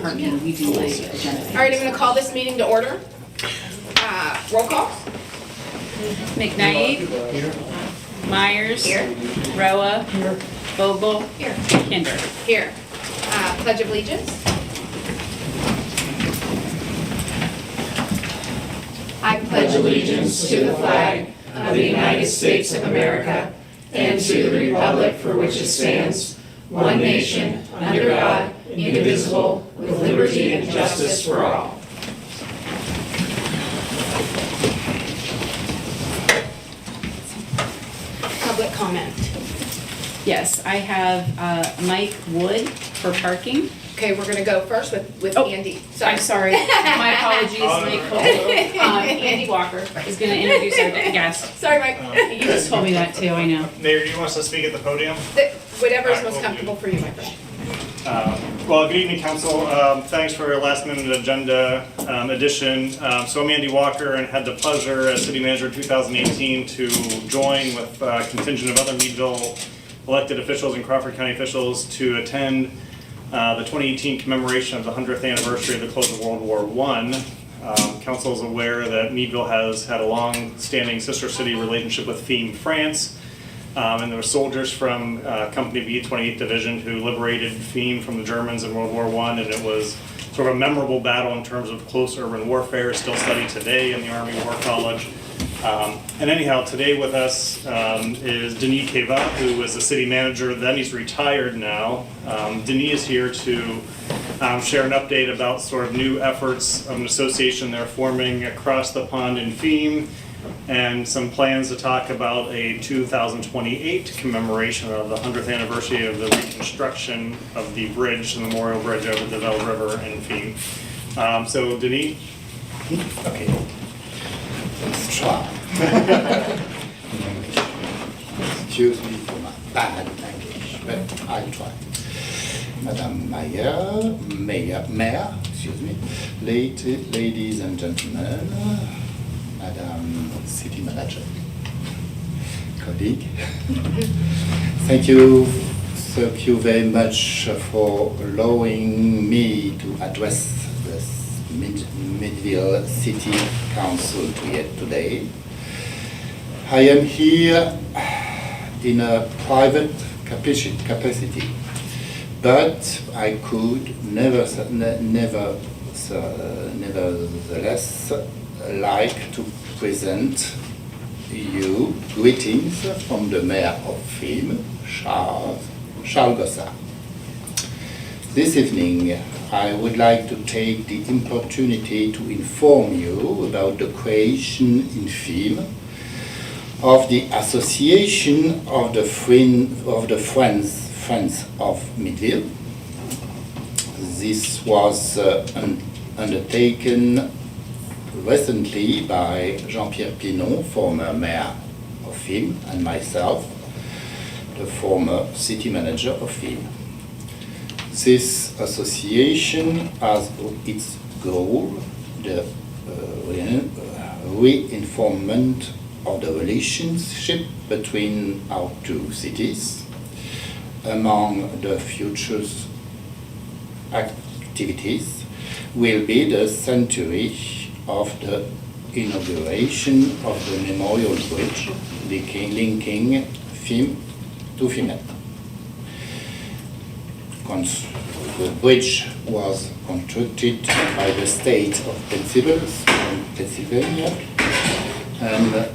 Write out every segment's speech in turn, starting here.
Parking, we do like agenda. All right, I'm going to call this meeting to order. Roll call. McKnight. Myers. Here. Roa. Vogel. Here. Kinder. Here. Pledge of Allegiance. I pledge allegiance to the flag of the United States of America and to the republic for which it stands, one nation, under God, indivisible, with liberty and justice for all. Public comment. Yes, I have Mike Wood for parking. Okay, we're going to go first with Oh, Andy. I'm sorry, my apologies, Mike Cole. Andy Walker is going to introduce our guest. Sorry, Mike. You just told me that too, I know. Mayor, do you want us to speak at the podium? Whatever is most comfortable for you, my friend. Well, good evening, Council. Thanks for your last minute agenda addition. So I'm Andy Walker and had the pleasure as City Manager in 2018 to join with a contingent of other Meadville elected officials and Crawford County officials to attend the 2018 commemoration of the 100th anniversary of the close of World War I. Council is aware that Meadville has had a long-standing sister city relationship with Fiume, France. And there were soldiers from Company B, 28th Division, who liberated Fiume from the Germans in World War I, and it was sort of a memorable battle in terms of close urban warfare, still studied today in the Army War College. And anyhow, today with us is Denis Keva, who was the city manager then. He's retired now. Denis is here to share an update about sort of new efforts of an association they're forming across the pond in Fiume, and some plans to talk about a 2028 commemoration of the 100th anniversary of the reconstruction of the bridge, the Memorial Bridge over the Belle River in Fiume. So, Denis? Okay. Let's try. Excuse me for my bad English, but I'll try. Madam Mayor, excuse me, ladies and gentlemen, Madam City Manager, colleague, thank you very much for allowing me to address this Meadville City Council today. I am here in a private capacity, but I could nevertheless like to present you greetings from the Mayor of Fiume, Charles Gossard. This evening, I would like to take the opportunity to inform you about the creation in Fiume of the Association of the Friends of Meadville. This was undertaken recently by Jean-Pierre Pinon, former mayor of Fiume, and myself, the former city manager of Fiume. This association has its goal the reinforcement of the relationship between our two cities. Among the future activities will be the centenary of the inauguration of the Memorial Bridge linking Fiume to Fiume. The bridge was constructed by the state of Pennsylvania and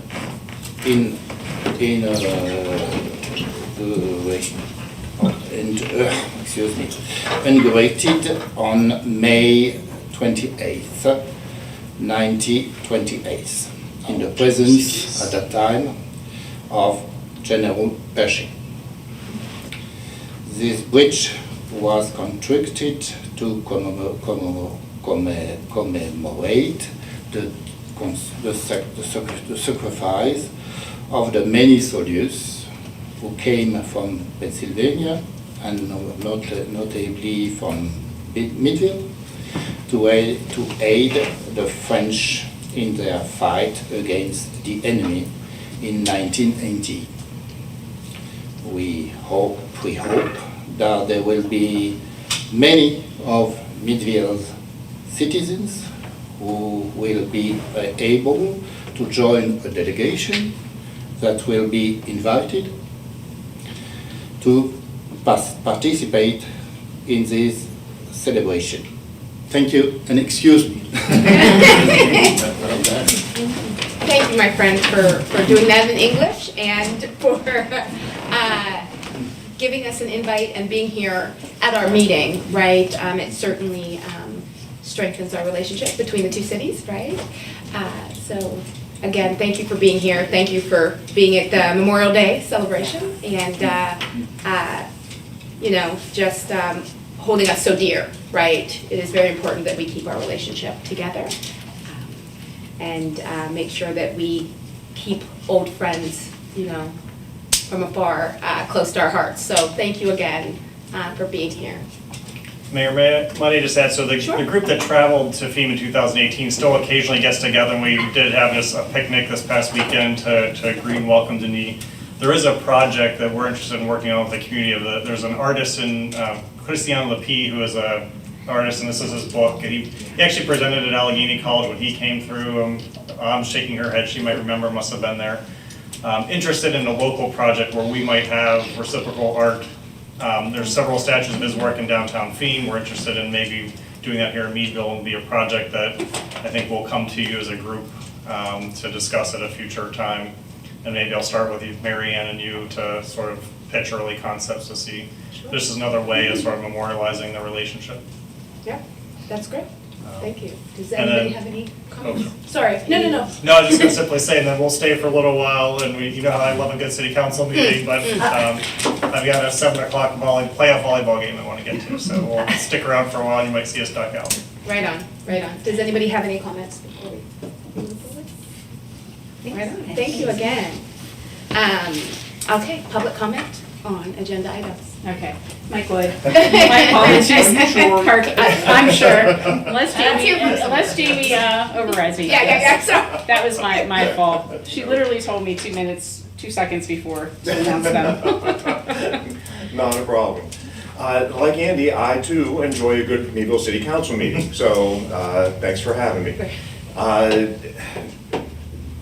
inaugurated on May 28th, 1928, in the presence at that time of General Pershing. This bridge was constructed to commemorate the sacrifice of the many soldiers who came from Pennsylvania and notably from Meadville to aid the French in their fight against the enemy in 1918. We hope that there will be many of Meadville citizens who will be able to join a delegation that will be invited to participate in this celebration. Thank you and excuse me. Thank you, my friend, for doing that in English and for giving us an invite and being here at our meeting, right? It certainly strengthens our relationship between the two cities, right? So again, thank you for being here. Thank you for being at the Memorial Day celebration and, you know, just holding us so dear, right? It is very important that we keep our relationship together and make sure that we keep old friends, you know, from afar, close to our hearts. So thank you again for being here. Mayor, might I just add, so the group that traveled to FEMA in 2018 still occasionally gets together, and we did have a picnic this past weekend to green welcome Denis. There is a project that we're interested in working on with the community. There's an artist in Cristiano Lapi who is a artist, and this is his book. And he actually presented at Allegheny College when he came through. I'm shaking her head. She might remember, must have been there. Interested in a local project where we might have reciprocal art. There's several statues of his work in downtown Phoenix. We're interested in maybe doing that here in Meadville and be a project that I think will come to you as a group to discuss at a future time. And maybe I'll start with you, Mary Ann, and you to sort of pitch early concepts to see. This is another way of sort of memorializing the relationship. Yeah, that's great. Thank you. Does and anybody then- have any comments? Sorry, no. No, I was just gonna simply say, and then we'll stay for a little while, and you know how I love a good city council meeting, but I've got a 7 o'clock playoff volleyball game I wanna get to, so we'll stick around for a while, and you might see us duck out. Right on, right on. Does anybody have any comments before we move forward? Right on, thank you again. Okay, public comment on agenda items. Okay, Mike Wood. My apologies. I'm sure. Unless Jamie overrides me. Yeah, so. That was my fault. She literally told me 2 seconds before to announce them. Not a problem. Like Andy, I too enjoy a good Meadville City Council meeting, so thanks for having me.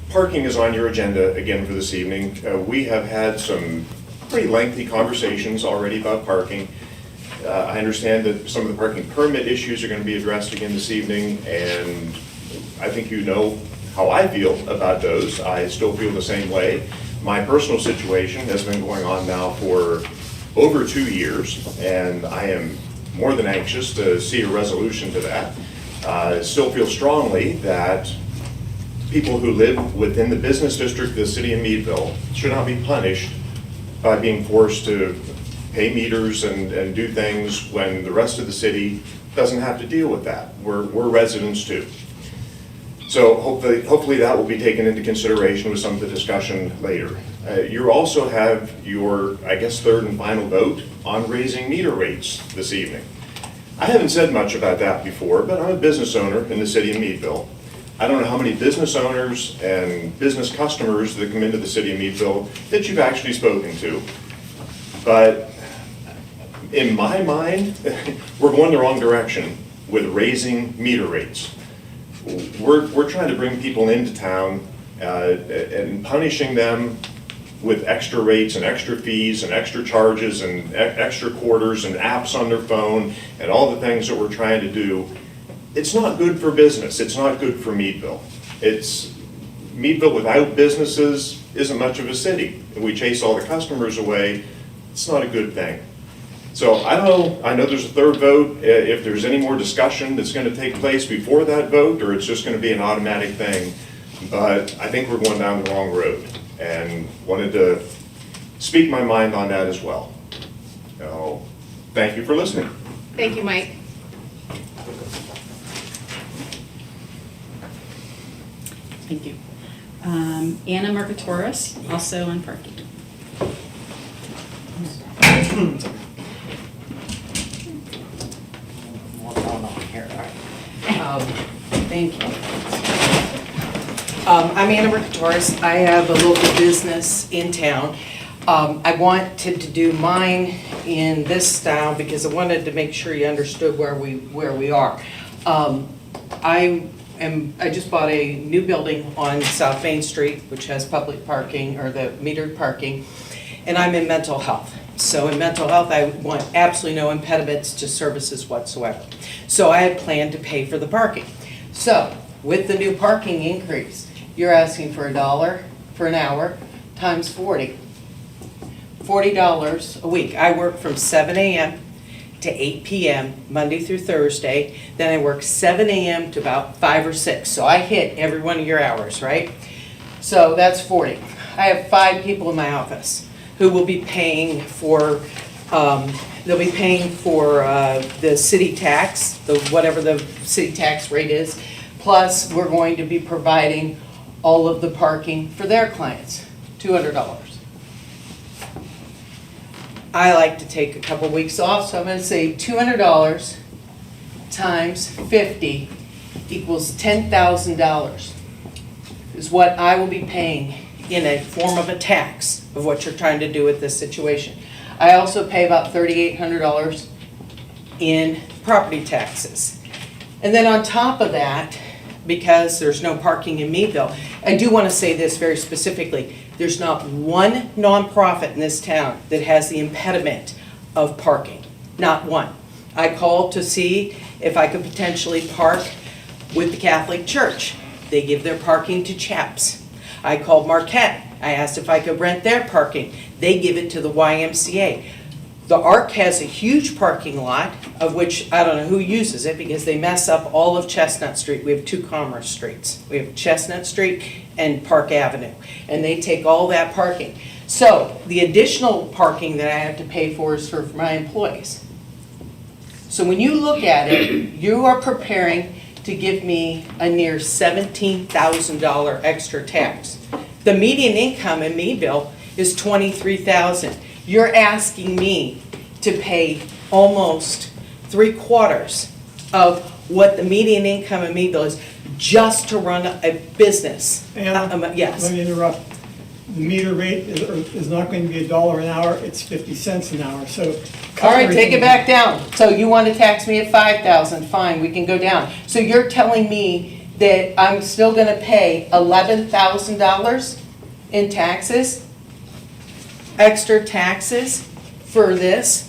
Parking is on your agenda again for this evening. We have had some pretty lengthy conversations already about parking. I understand that some of the parking permit issues are going to be addressed again this evening, and I think you know how I feel about those. I still feel the same way. My personal situation has been going on now for over 2 years, and I am more than anxious to see a resolution to that. I still feel strongly that people who live within the business district of the city of Meadville should not be punished by being forced to pay meters and do things when the rest of the city doesn't have to deal with that. We're residents too. So hopefully that will be taken into consideration with some of the discussion later. You also have your, I guess, third and final vote on raising meter rates this evening. I haven't said much about that before, but I'm a business owner in the city of Meadville. I don't know how many business owners and business customers that come into the city of Meadville that you've actually spoken to. But in my mind, we're going the wrong direction with raising meter rates. We're trying to bring people into town and punishing them with extra rates and extra fees and extra charges and extra quarters and apps on their phone and all the things that we're trying to do. It's not good for business. It's not good for Meadville. Meadville without businesses isn't much of a city. If we chase all the customers away, it's not a good thing. So I know there's a third vote. If there's any more discussion that's going to take place before that vote, or it's just going to be an automatic thing, but I think we're going down the wrong road and wanted to speak my mind on that as well. So thank you for listening. Thank you, Mike. Thank you. Anna Mercatoris, also on parking. Thank you. I'm Anna Mercatoris. I have a local business in town. I wanted to do mine in this style because I wanted to make sure you understood where we are. I just bought a new building on South Main Street, which has public parking, or the metered parking, and I'm in mental health. So in mental health, I want absolutely no impediments to services whatsoever. So I had planned to pay for the parking. So with the new parking increase, you're asking for $1 for an hour times 40. $40 a week. I work from 7 a.m. to 8 p.m. Monday through Thursday. Then I work 7 a.m. to about 5 or 6. So I hit every one of your hours, right? So that's 40. I have 5 people in my office who will be paying for, they'll be paying for the city tax, whatever the city tax rate is. Plus, we're going to be providing all of the parking for their clients, $200. I like to take a couple weeks off, so I'm going to say $200 times 50 equals $10,000 is what I will be paying in a form of a tax of what you're trying to do with this situation. I also pay about $3,800 in property taxes. And then on top of that, because there's no parking in Meadville, I do want to say this very specifically. There's not one nonprofit in this town that has the impediment of parking. Not one. I called to see if I could potentially park with the Catholic Church. They give their parking to Chaps. I called Marquette. I asked if I could rent their parking. They give it to the YMCA. The Arc has a huge parking lot, of which I don't know who uses it because they mess up all of Chestnut Street. We have 2 Commerce Streets. We have Chestnut Street and Park Avenue, and they take all that parking. So the additional parking that I have to pay for is for my employees. So when you look at it, you are preparing to give me a near $17,000 extra tax. The median income in Meadville is $23,000. You're asking me to pay almost 3/4 of what the median income in Meadville is just to run a business. Anna, yes. let me interrupt. The meter rate is not going to be $1 an hour, it's 50 cents an hour, so. All right, take it back down. So you want to tax me at $5,000, fine, we can go down. So you're telling me that I'm still going to pay $11,000 in taxes? Extra taxes for this?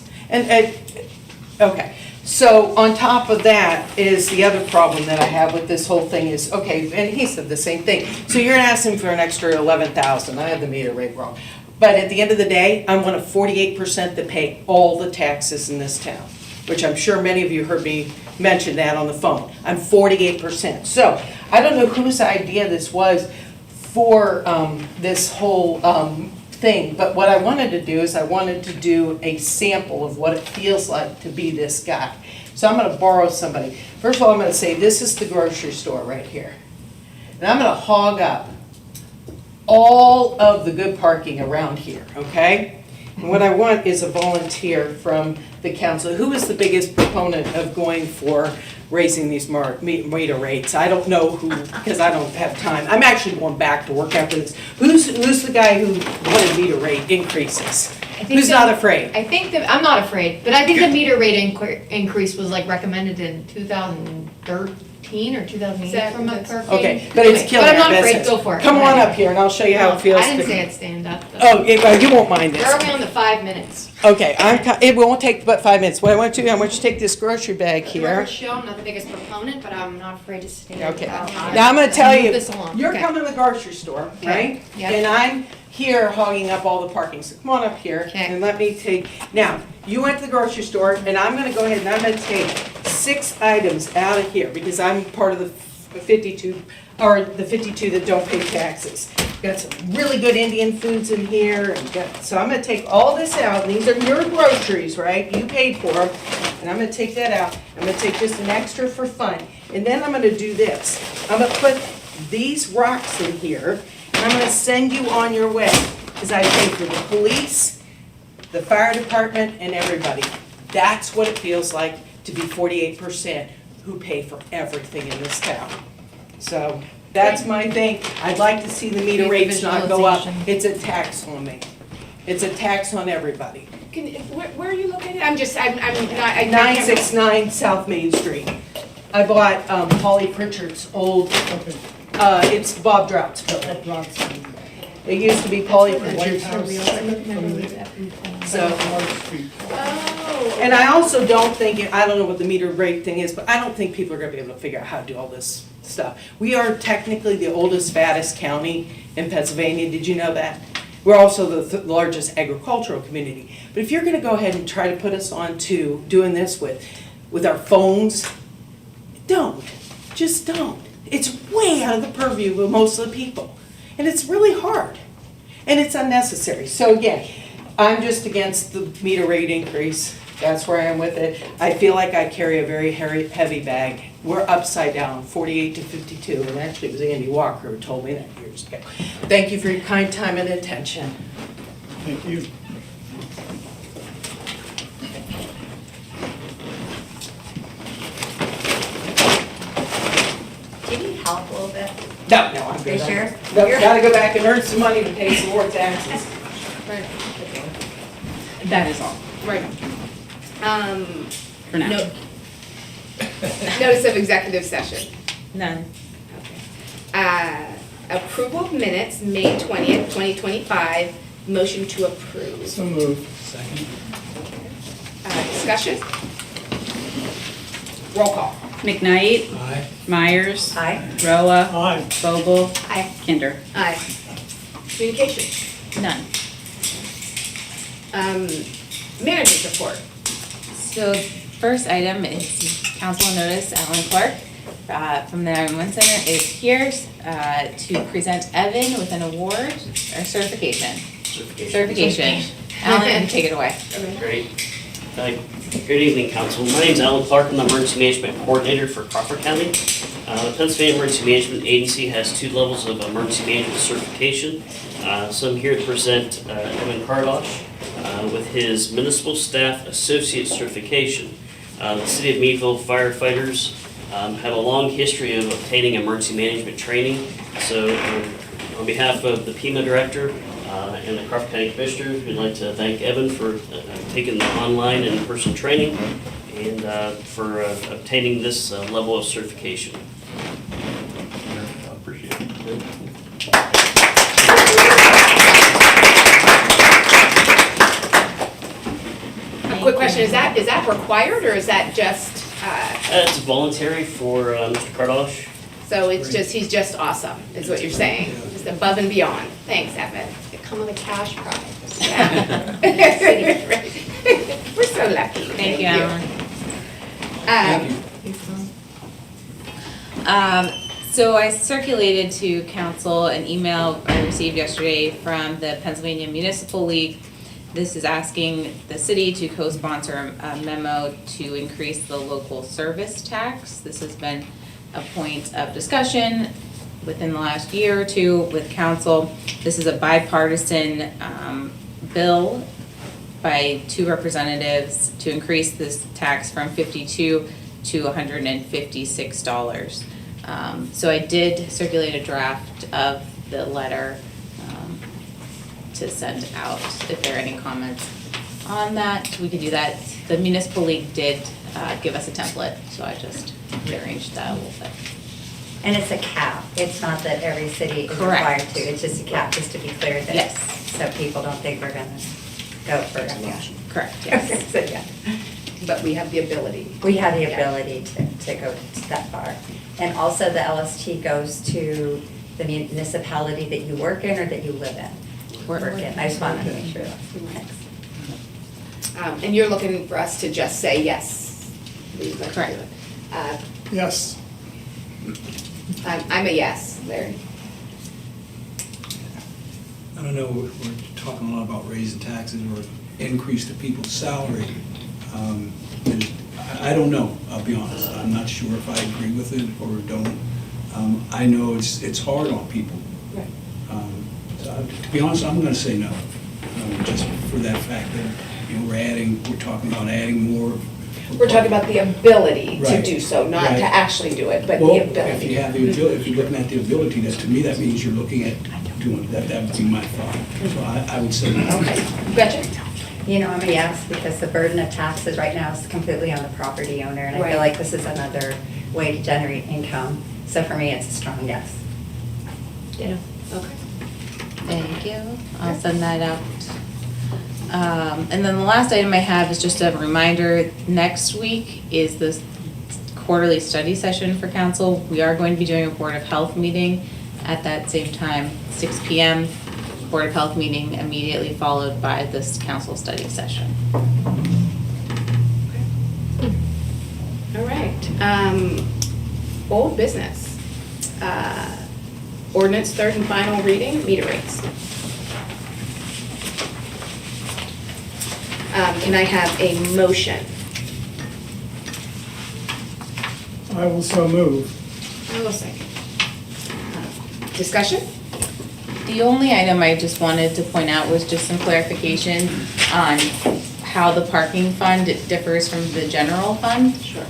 Okay. So on top of that is the other problem that I have with this whole thing is, okay, and he said the same thing. So you're asking for an extra $11,000. I had the meter rate wrong. But at the end of the day, I'm one of 48% that pay all the taxes in this town, which I'm sure many of you heard me mention that on the phone. I'm 48%. So I don't know whose idea this was for this whole thing, but what I wanted to do is I wanted to do a sample of what it feels like to be this guy. So I'm going to borrow somebody. First of all, I'm going to say this is the grocery store right here. And I'm going to hog up all of the good parking around here, okay? And what I want is a volunteer from the council. Who is the biggest proponent of going for raising these meter rates? I don't know who, because I don't have time. I'm actually going back to work after this. Who's the guy who wanted meter rate increases? Who's not afraid? I think that, I'm not afraid, but I think the meter rate increase was like recommended in 2013 or 2008 from a parking. Okay, but it's killing But I'm our not afraid, business. go for it. Come on up here and I'll show you how it feels. I didn't to- say I'd stand up. though. Oh, you won't mind Where are this. we on the 5 minutes? Okay, it won't take but 5 minutes. What I want you to do, I want you to take this grocery bag here. Record show, I'm not the biggest proponent, but I'm not afraid to stand. Okay. out. Now I'm gonna tell Move you, this along. you're Okay. coming to the grocery store, Okay. right? Yeah. And I'm here hogging up all the parking, so come on up here Okay. and let me take, now, you went to the grocery store and I'm gonna go ahead and I'm gonna take 6 items out of here because I'm part of the 52, or the 52 that don't pay taxes. Got some really good Indian foods in here, so I'm gonna take all this out, and these are your groceries, right? You paid for them, and I'm gonna take that out. I'm gonna take just an extra for fun, and then I'm gonna do this. I'm gonna put these rocks in here, and I'm gonna send you on your way, because I pay for the police, the fire department, and everybody. That's what it feels like to be 48% who pay for everything in this town. So that's my thing. I'd like to see the meter rates not go up. Visualization. It's a tax on me. It's a tax on everybody. Where are you located? I'm not, I can't. 969 South Main Street. I bought Polly Pritchard's old, Okay, it's Bob Drout's building. that drops in It used to be Polly White Pritchard's. House, from the So, Large Street. Oh. and I also don't think, I don't know what the meter rate thing is, but I don't think people are gonna be able to figure out how to do all this stuff. We are technically the oldest, fattest county in Pennsylvania. Did you know that? We're also the largest agricultural community. But if you're gonna go ahead and try to put us on to doing this with our phones, don't. Just don't. It's way out of the purview of most of the people. And it's really hard. And it's unnecessary. So again, I'm just against the meter rate increase. That's where I am with it. I feel like I carry a very heavy bag. We're upside down, 48 to 52, and actually it was Andy Walker who told me that years ago. Thank you for your kind time and attention. Thank you. Do you need help a little bit? No, I'm good. You sure? No, You're- gotta go back and earn some money to pay some more taxes. That is all, Right. for now. No. Notice of executive session. None. Approval of minutes, May 20th, 2025, motion to approve. So moved. Second. Discussion? Roll call. McKnight, Aye. Myers, Aye. Roa, Aye. Vogel, Aye. Kinder. Aye. Communication. None. Manager's report. So first item is council notice, Alan Clark from the 911 Center is here to present Evan with an award or certification. Certification. Alan, take it away. Great. Good evening, council. My name is Alan Clark. I'm the emergency management coordinator for Crawford County. The Pennsylvania Emergency Management Agency has 2 levels of emergency management certification. So I'm here to present Evan Kardosh with his municipal staff associate certification. The city of Meadville firefighters have a long history of obtaining emergency management training. So on behalf of the PEMA director and the Crawford County Commissioners, we'd like to thank Evan for taking the online and in-person training and for obtaining this level of certification. I appreciate it. Quick question, is that required or is that just, It's voluntary for Mr. Kardosh. so it's just, he's just awesome, is what you're saying? Just above and beyond. Thanks, Evan. It come with a cash prize. Yeah. We're so lucky. Thank you, Alan. So I circulated to council an email I received yesterday from the Pennsylvania Municipal League. This is asking the city to co-sponsor a memo to increase the local service tax. This has been a point of discussion within the last year or two with council. This is a bipartisan bill by 2 representatives to increase this tax from $52 to $156. So I did circulate a draft of the letter to send out. If there are any comments on that, we could do that. The Municipal League did give us a template, so I just rearranged that a little bit. And it's a cap. It's not that every city is Correct. required to. It's just a cap, just to be clear that. Yes. So people don't think we're gonna go for it. Yeah. Correct, yes. So, yeah. But we have the ability. We have the Yeah. ability to go that far. And also the LST goes to the municipality that you work in or that you live in? Work in. I just wanted to make sure. Thanks. And you're looking for us to just say yes. we'd like to do Correct. it. Yes. I'm a yes, Larry. I don't know, we're talking a lot about raising taxes or increase the people's salary. And I don't know, I'll be honest. I'm not sure if I agree with it or don't. I know it's hard on people. Right. So to be honest, I'm gonna say no, just for that fact that, we're talking about adding more. We're talking about the ability to Right. do so, not to Right. actually do it, but Well, the if you ability. have the ability, if you're looking at the ability, to me, that means you're looking at doing, that would be my thought. So I would say. Okay, Gretchen? You know, I'm a yes, because the burden of taxes right now is completely on the property owner, and I Right. feel like this is another way to generate income. So for me, it's a strong yes. Yeah. Okay. Thank you. I'll send that out. And then the last item I have is just a reminder, next week is this quarterly study session for council. We are going to be doing a Board of Health meeting at that same time, 6 PM. Board of Health meeting immediately followed by this council study session. All right. Old business. Ordinance third and final reading, meter rates. Can I have a motion? I will so move. I will second. Discussion? The only item I just wanted to point out was just some clarification on how the parking fund differs from the general fund. Sure.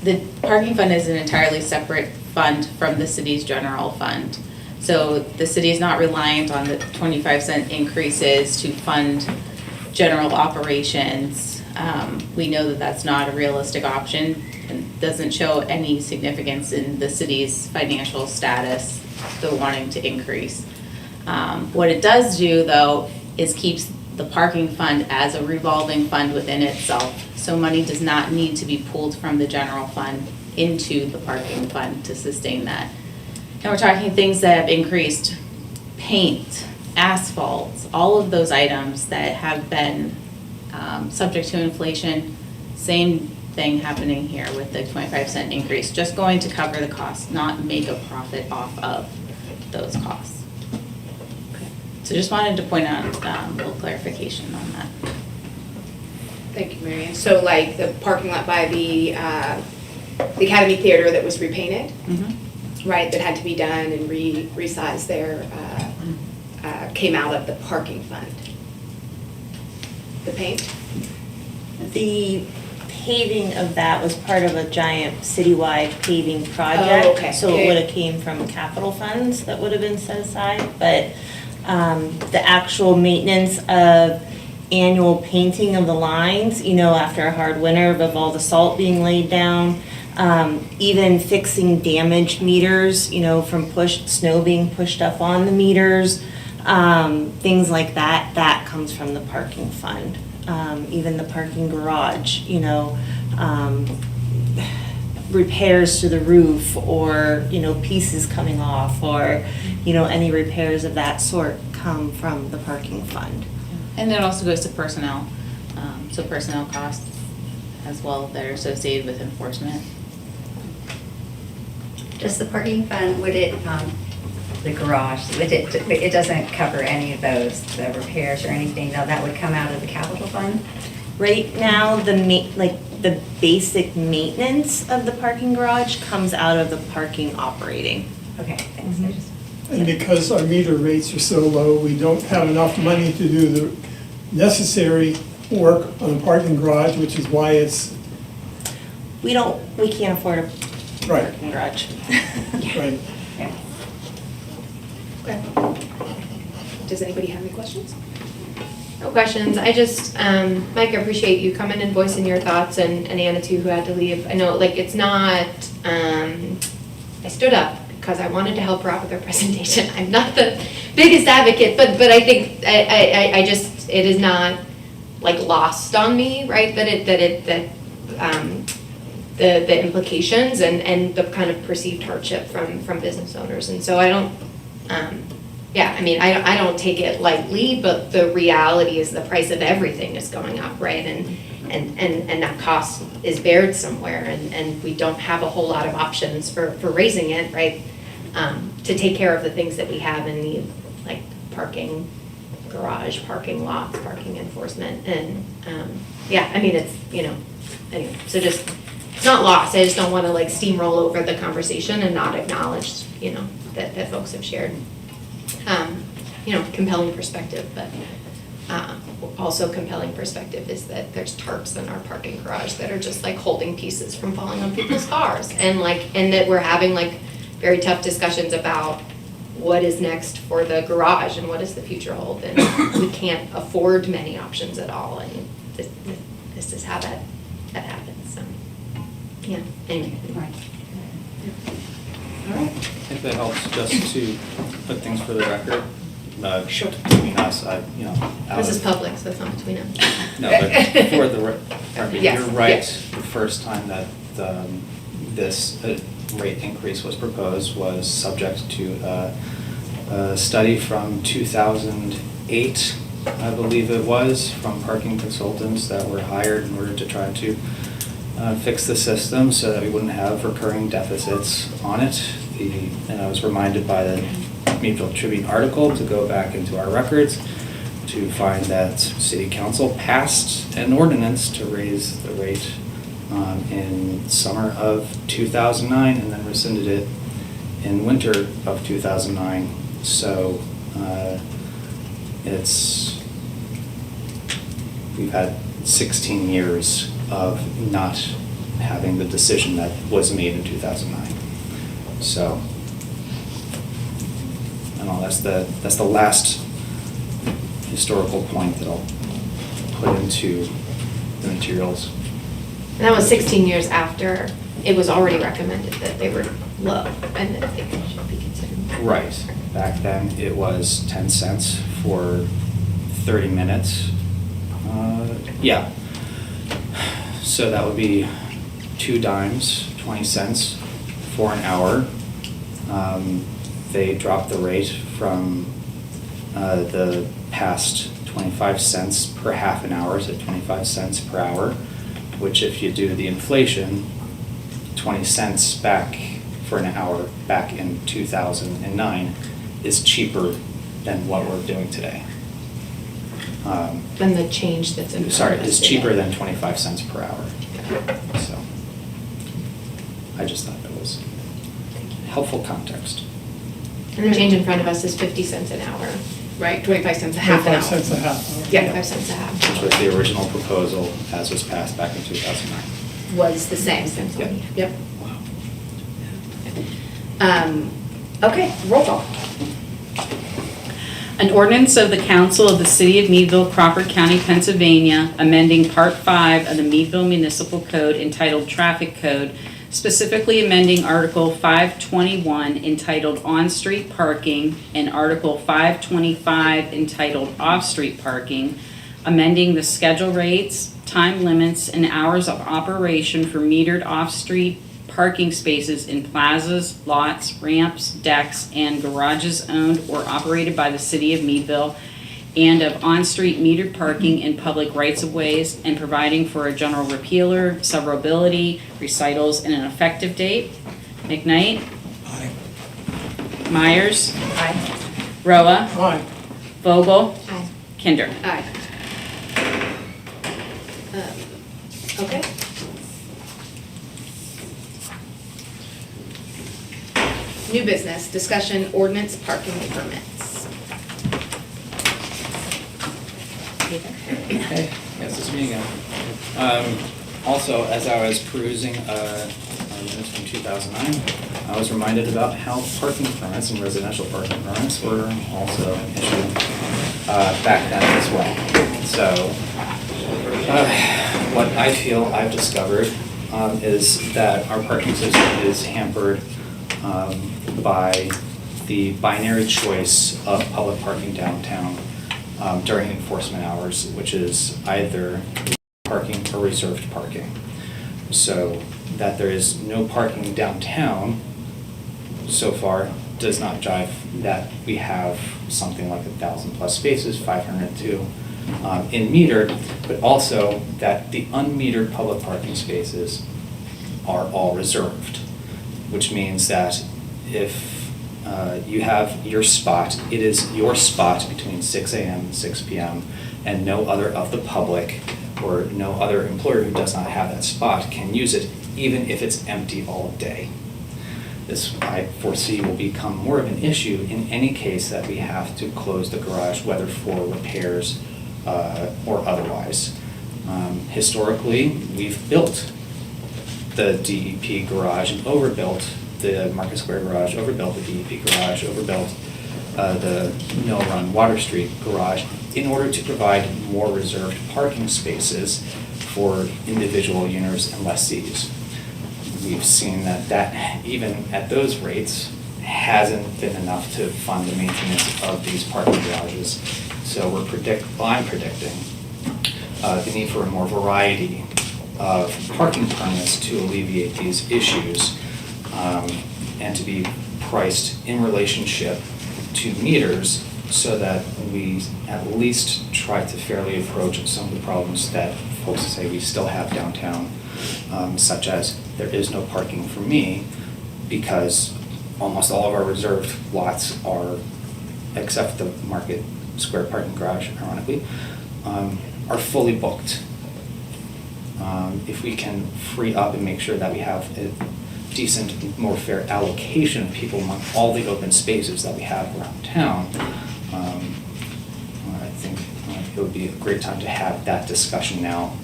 The parking fund is an entirely separate fund from the city's general fund. So the city is not reliant on the 25-cent increases to fund general operations. We know that that's not a realistic option and doesn't show any significance in the city's financial status, so wanting to increase. What it does do, though, is keeps the parking fund as a revolving fund within itself. So money does not need to be pulled from the general fund into the parking fund to sustain that. And we're talking things that have increased: paint, asphalt, all of those items that have been subject to inflation. Same thing happening here with the 25-cent increase, just going to cover the cost, not make a profit off of those costs. So just wanted to point out a little clarification on that. Thank you, Marianne. So like the parking lot by the Academy Theater that was repainted, right, that had to be done and resized there, came out of the parking fund. The paint? The paving of that was part of a giant citywide paving project. Oh, okay. So it would have came from capital funds that would have been set aside, but the actual maintenance of annual painting of the lines, you know, after a hard winter of all the salt being laid down, even fixing damaged meters, you know, from snow being pushed up on the meters, things like that, that comes from the parking fund. Even the parking garage, you know, repairs to the roof or, you know, pieces coming off or, you know, any repairs of that sort come from the parking fund. And it also goes to personnel, so personnel costs as well that are associated with enforcement. Does the parking fund, would it, the garage, it doesn't cover any of those, the repairs or anything, no, that would come out of the capital fund? Right now, the basic maintenance of the parking garage comes out of the parking operating. Okay, thanks. I just- And because our meter rates are so low, we don't have enough money to do the necessary work on the parking garage, which is why it's, We can't afford a right, parking garage. right. Yeah. Okay. Does anybody have any questions? No questions. I just, Mike, I appreciate you coming and voicing your thoughts, and Anna too, who had to leave. I know, like, it's not, I stood up because I wanted to help her out with her presentation. I'm not the biggest advocate, but I think, I just, it is not, like, lost on me, right? The implications and the kind of perceived hardship from business owners. And so I don't, yeah, I mean, I don't take it lightly, but the reality is the price of everything is going up, right? And that cost is bared somewhere, and we don't have a whole lot of options for raising it, right? To take care of the things that we have and need, like parking garage, parking lots, parking enforcement, and, yeah, I mean, it's, you know, anyway, so just, it's not lost, I just don't wanna like steamroll over the conversation and not acknowledge, you know, that folks have shared. You know, compelling perspective, but also compelling perspective is that there's tarps in our parking garage that are just like holding pieces from falling on people's cars, and that we're having like very tough discussions about what is next for the garage and what does the future hold? And we can't afford many options at all, and this is how that happens, so, yeah, anyway. Right. I think that helps just to put things for the record. Sure. Between us, out This is of- public, so it's not between us. No, but for the record, Yes, you're right. yes. The first time that this rate increase was proposed was subject to a study from 2008, I believe it was, from parking consultants that were hired in order to try to fix the system so that we wouldn't have recurring deficits on it. And I was reminded by the Meadville Tribune article to go back into our records to find that City Council passed an ordinance to raise the rate in summer of 2009 and then rescinded it in winter of 2009. So we've had 16 years of not having the decision that was made in 2009. So, I don't know, that's the last historical point that I'll put into the materials. And that was 16 years after it was already recommended that they were low and that they should be considered. Right. Back then, it was 10 cents for 30 minutes. Yeah. So that would be 2 dimes, 20 cents for an hour. They dropped the rate from the past 25 cents per half an hour to 25 cents per hour, which if you do the inflation, 20 cents back for an hour back in 2009 is cheaper than what we're doing today. Than the change that's in. Sorry, it's cheaper than 25 cents per hour. So, I just thought that was helpful context. And the change in front of us is 50 cents an hour, right? 25 cents a half an hour. 25 cents a half. Yeah, 5 cents a half. Which was the original proposal as was passed back in 2009. Was the same. Yep. Yep. Okay, roll call. An ordinance of the Council of the City of Meadville, Crawford County, Pennsylvania, amending Part 5 of the Meadville Municipal Code entitled Traffic Code, specifically amending Article 521 entitled On-Street Parking and Article 525 entitled Off-Street Parking, amending the schedule rates, time limits, and hours of operation for metered off-street parking spaces in plazas, lots, ramps, decks, and garages owned or operated by the City of Meadville, and of on-street metered parking in public rights-of-ways, and providing for a general repealer, severability, recitals, and an effective date. McKnight? Aye. Myers? Aye. Roa? Aye. Vogel? Aye. Kinder? Aye. Okay. New business, discussion ordinance parking permits. Hey, yes, it's me again. Also, as I was perusing minutes from 2009, I was reminded about how parking permits and residential parking permits were also issued back then as well. So, what I feel I've discovered is that our parking system is hampered by the binary choice of public parking downtown during enforcement hours, which is either parking or reserved parking. So that there is no parking downtown so far does not jive that we have something like 1,000 plus spaces, 502 in metered, but also that the unmetered public parking spaces are all reserved, which means that if you have your spot, it is your spot between 6 a.m. and 6 p.m. and no other of the public or no other employer who does not have that spot can use it, even if it's empty all day. This, I foresee, will become more of an issue in any case that we have to close the garage, whether for repairs or otherwise. Historically, we've built the DEP garage and overbuilt the Market Square garage overbuilt, the DEP garage overbuilt, the Mill Run Water Street garage, in order to provide more reserved parking spaces for individual owners and lessees. We've seen that even at those rates, hasn't been enough to fund the maintenance of these parking garages. So I'm predicting the need for a more variety of parking permits to alleviate these issues, and to be priced in relationship to meters, so that we at least try to fairly approach some of the problems that folks say we still have downtown, such as there is no parking for me because almost all of our reserved lots are, except the Market Square parking garage, ironically, are fully booked. If we can free up and make sure that we have a decent, more fair allocation of people among all the open spaces that we have around town, I think it would be a great time to have that discussion now,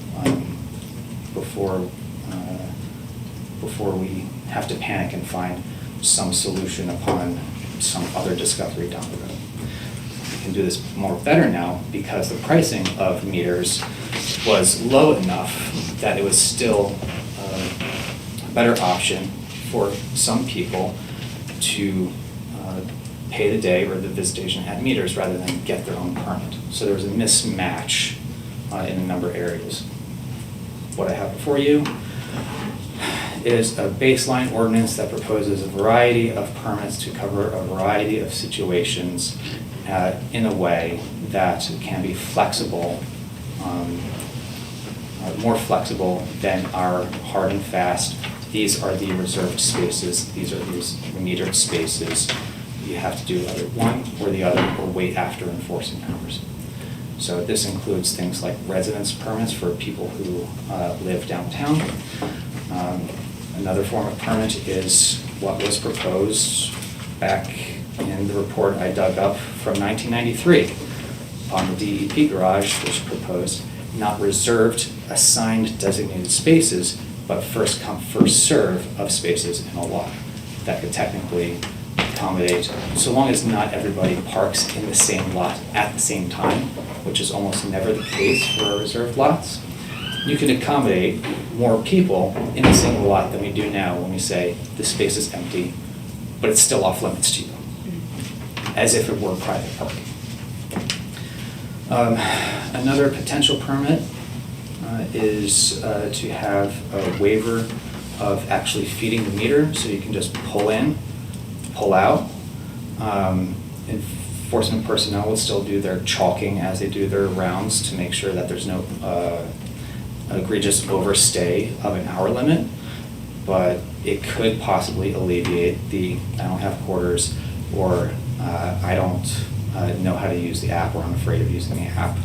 before we have to panic and find some solution upon some other discovery down the road. We can do this better now because the pricing of meters was low enough that it was still a better option for some people to pay the day or the visitation at meters rather than get their own permit. So there was a mismatch in a number of areas. What I have before you is a baseline ordinance that proposes a variety of permits to cover a variety of situations in a way that can be flexible, more flexible than our hard and fast. These are the reserved spaces, these are these metered spaces. You have to do either one or the other, or wait after enforcing hours. So this includes things like residence permits for people who live downtown. Another form of permit is what was proposed back in the report I dug up from 1993 on the DEP garage, which proposed not reserved, assigned designated spaces, but first come, first serve of spaces in a lot. That could technically accommodate, so long as not everybody parks in the same lot at the same time, which is almost never the case for reserved lots, you can accommodate more people in a single lot than we do now when we say the space is empty, but it's still off limits to you, as if it were private parking. Another potential permit is to have a waiver of actually feeding the meter, so you can just pull in, pull out. Enforcement personnel would still do their chalking as they do their rounds to make sure that there's no egregious overstay of an hour limit, but it could possibly alleviate the I don't have quarters, or I don't know how to use the app, or I'm afraid of using the app.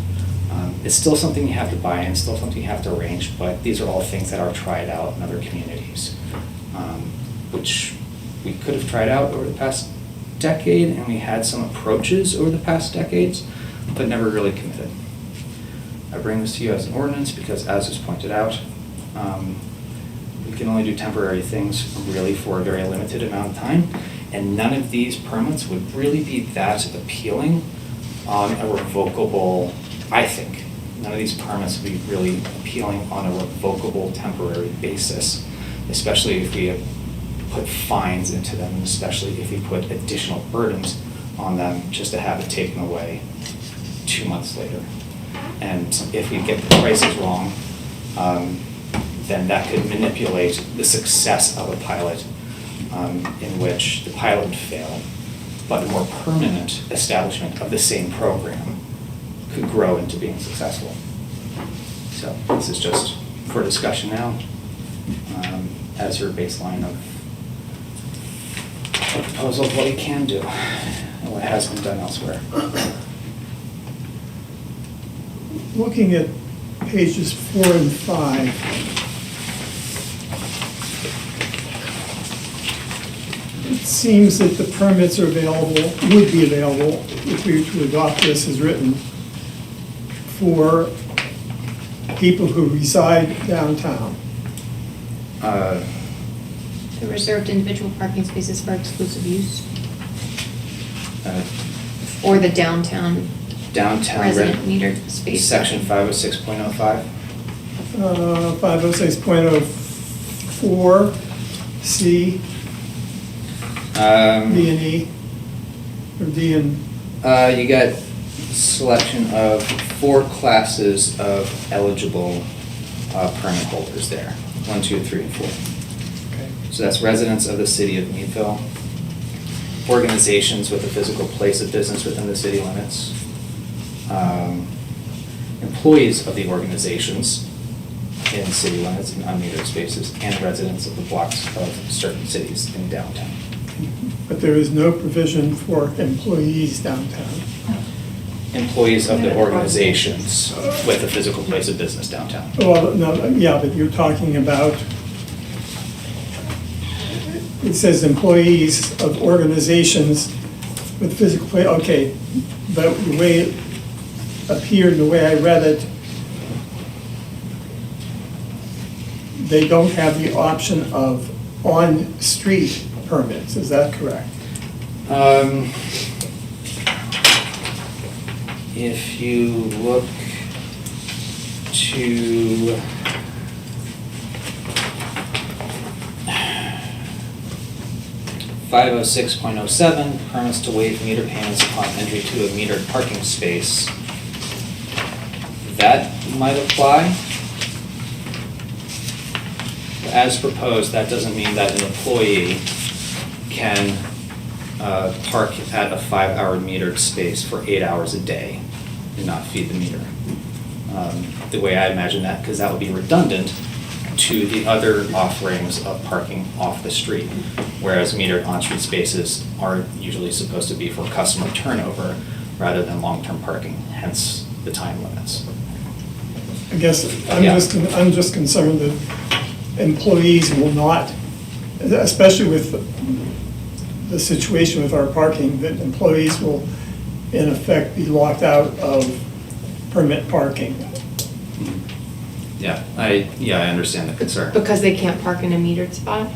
It's still something you have to buy in, still something you have to arrange, but these are all things that are tried out in other communities, which we could have tried out over the past decade, and we had some approaches over the past decades, but never really committed. I bring this to you as an ordinance because, as was pointed out, we can only do temporary things really for a very limited amount of time, and none of these permits would really be that appealing on a revocable, I think. None of these permits would be really appealing on a revocable temporary basis, especially if we put fines into them, and especially if we put additional burdens on them just to have it taken away 2 months later. And if we get the prices wrong, then that could manipulate the success of a pilot, in which the pilot would fail, but a more permanent establishment of the same program could grow into being successful. So this is just for discussion now, as your baseline of a proposal of what we can do and what has been done elsewhere. Looking at pages 4 and 5, it seems that the permits are available, would be available, if we were to adopt this as written, for people who reside downtown. The reserved individual parking spaces for exclusive use, Uh, or the downtown Downtown resident metered space. Section 506.05. 506.04, C, D and E, or D and, You got selection of 4 classes of eligible permit holders there. 1, 2, 3, and 4. okay. So that's residents of the city of Meadville, organizations with a physical place of business within the city limits, employees of the organizations in city limits and unmetered spaces, and residents of the blocks of certain cities in downtown. But there is no provision for employees downtown. Employees of the organizations with a physical place of business downtown. Well, no, yeah, but you're talking about, it says employees of organizations with physical place, okay, but the way it appeared, the way I read it, they don't have the option of on-street permits, is that correct? If you look to .07, permits to waive meter payments upon entry to a metered parking space, that might apply. As proposed, that doesn't mean that an employee can park at a 5-hour metered space for 8 hours a day and not feed the meter. The way I imagine that, because that would be redundant to the other offerings of parking off the street, whereas metered on-street spaces are usually supposed to be for customer turnover rather than long-term parking, hence the time limits. I guess Yeah. I'm just concerned that employees will not, especially with the situation with our parking, that employees will in effect be locked out of permit parking. Yeah, I understand the concern. Because they can't park in a metered spot?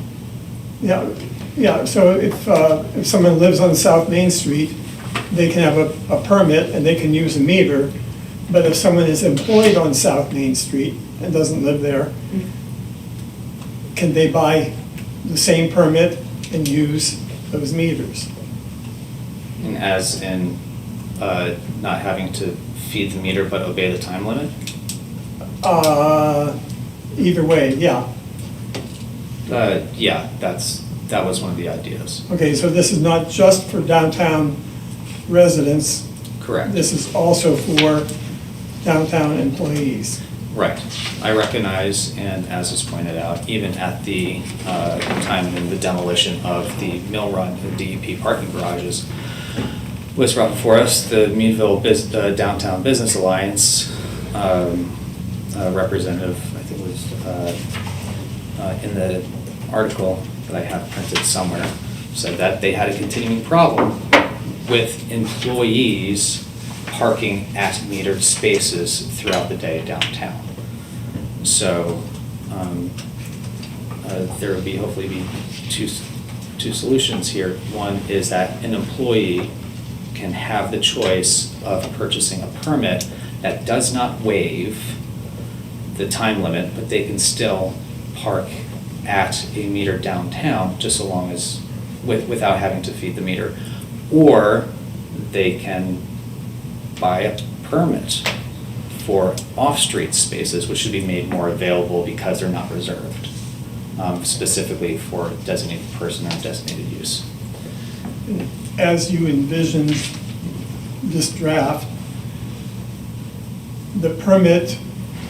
Yeah, so if someone lives on South Main Street, they can have a permit and they can use a meter, but if someone is employed on South Main Street and doesn't live there, can they buy the same permit and use those meters? And as in not having to feed the meter but obey the time limit? Either way, yeah. Yeah, that was one of the ideas. Okay, so this is not just for downtown residents, Correct. this is also for downtown employees. Right. I recognize, and as is pointed out, even at the time in the demolition of the Mill Run and DEP parking garages was brought before us, the Meadville Downtown Business Alliance representative, I think it was in the article that I have printed somewhere, said that they had a continuing problem with employees parking at metered spaces throughout the day downtown. So there will be hopefully be two solutions here. One is that an employee can have the choice of purchasing a permit that does not waive the time limit, but they can still park at a meter downtown just so long as, without having to feed the meter. Or they can buy a permit for off-street spaces, which should be made more available because they're not reserved, specifically for designated person or designated use. As you envision this draft, the permit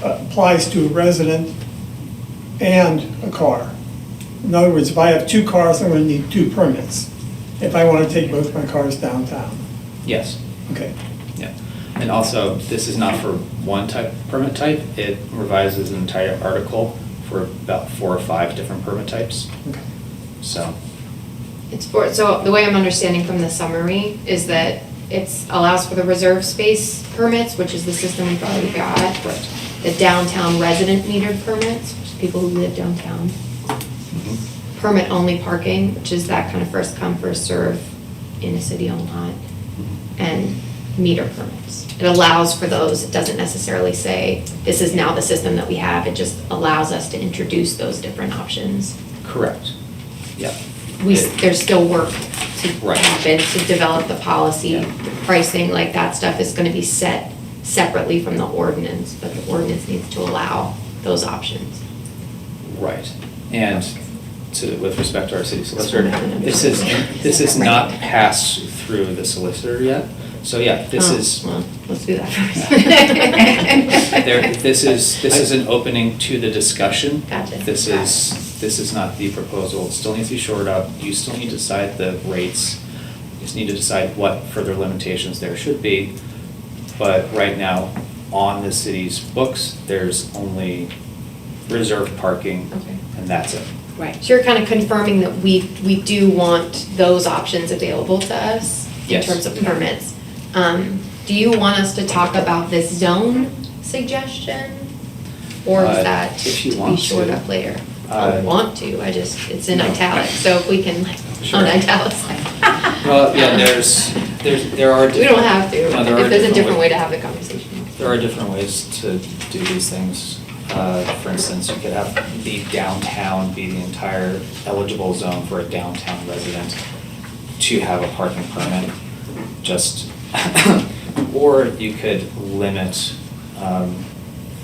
applies to a resident and a car. In other words, if I have 2 cars, I'm going to need 2 permits if I want to take both my cars downtown. Yes. Okay. Yeah. And also, this is not for one permit type. It revises an entire article for about 4 or 5 different permit types. Okay. So. So the way I'm understanding from the summary is that it allows for the reserve space permits, which is the system we've already got. Right. The downtown resident metered permits, which is people who live downtown. permit-only parking, which is that kind of first come, first serve in a city-owned lot, and meter permits. It allows for those, it doesn't necessarily say, this is now the system that we have, it just allows us to introduce those different options. Correct. Yeah. There's still work to Right. happen to develop the policy, Yeah. the pricing, like that stuff is gonna be set separately from the ordinance, but the ordinance needs to allow those options. Right. And with respect to our city solicitor, Just wanna this is Right. not passed through the solicitor yet. So yeah, this Oh, is, well, let's do that first. this is an opening to the discussion. Gotcha. This is not the proposal. It still needs to be shored up. You still need to decide the rates. You just need to decide what further limitations there should be. But right now, on the city's books, there's only reserved parking, Okay. and that's it. Right, so you're kind of confirming that we do want those options available to us in Yes. terms of permits. Do you want us to talk about this zone suggestion? Or is Uh, that if you to be want shored to. up later? I want to, it's in No. italics, so if we can like, Sure. on italics. Well, yeah, there are. We don't have to, No, there are if there's a different wa- way to have the conversation. There are different ways to do these things. For instance, you could have the downtown be the entire eligible zone for a downtown resident to have a parking permit, just, or you could limit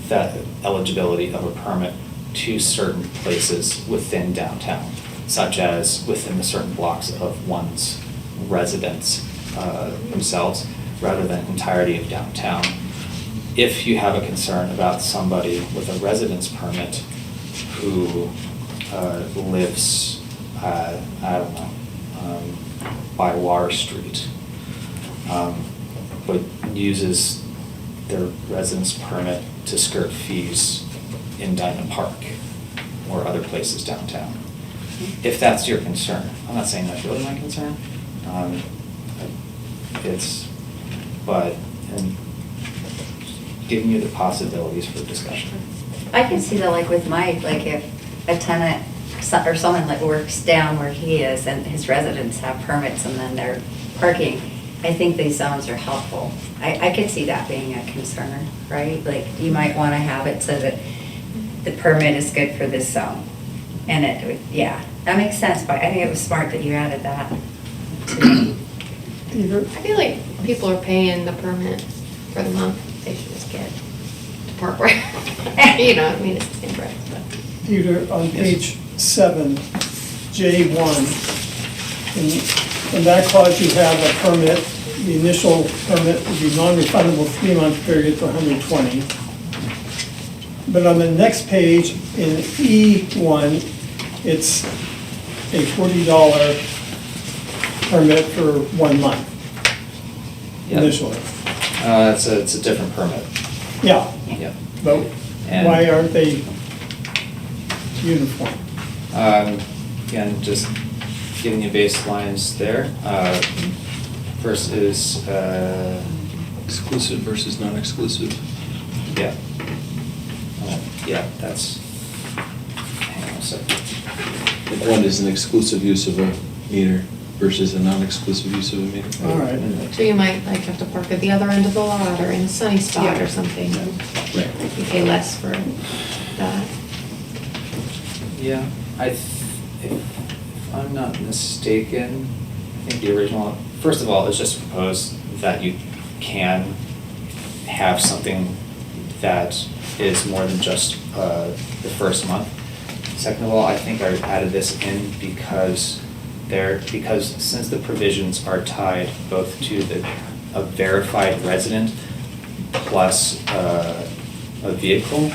that eligibility of a permit to certain places within downtown, such as within the certain blocks of one's residents themselves, rather than entirety of downtown. If you have a concern about somebody with a residence permit who lives, I don't know, by Water Street, but uses their residence permit to skirt fees in Diamond Park or other places downtown. If that's your concern, I'm not saying that's really my concern. And giving you the possibilities for discussion. I can see that, like with Mike, like if a tenant or someone like works down where he is and his residents have permits and then they're parking, I think these zones are helpful. I could see that being a concern, right? Like you might want to have it so that the permit is good for this zone. And it, yeah, that makes sense, but I think it was smart that you added that to me. Peter, I feel like people are paying the permit for the month, they should just get to park where, you know, I mean, it's the same price, but. Peter, on page 7, J1, in that clause you have a permit, the initial permit would be non-refundable 3-month period for 120. But on the next page, in E1, it's a $40 permit for 1 month Yep. initially. It's a different permit. Yeah, Yep. but And- why aren't they uniform? Again, just giving you baselines there. First is, Exclusive versus non-exclusive. yeah. Yeah, that's, hang on a second. One is an exclusive use of a meter versus a non-exclusive use of a meter. All right. So you might like have to park at the other end of the lot or in a sunny spot or something. Right. You pay less for that. Yeah, if I'm not mistaken, I think the original, first of all, it's just proposed that you can have something that is more than just the first month. Second of all, I think I added this in because since the provisions are tied both to a verified resident plus a vehicle,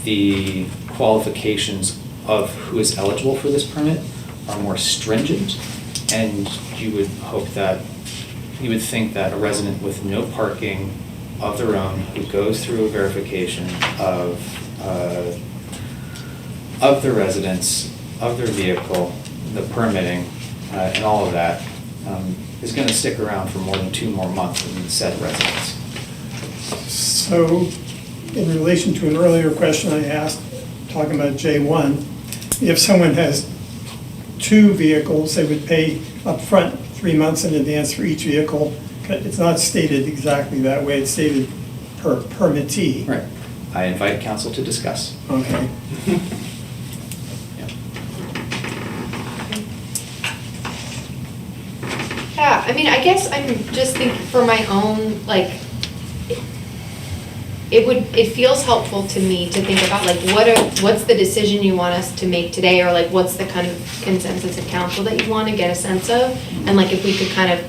the qualifications of who is eligible for this permit are more stringent, and you would think that a resident with no parking of their own who goes through a verification of the residence, of their vehicle, the permitting, and all of that, is gonna stick around for more than 2 more months in said residence. So, in relation to an earlier question I asked, talking about J1, if someone has 2 vehicles, they would pay up front 3 months in advance for each vehicle. It's not stated exactly that way, it's stated per permittee. Right. I invite council to discuss. Okay. Yeah, I mean, I guess I'm just thinking for my own, like, it feels helpful to me to think about, like, what's the decision you want us to make today, or like, what's the kind of consensus of council that you want to get a sense of? And like, if we could kind of,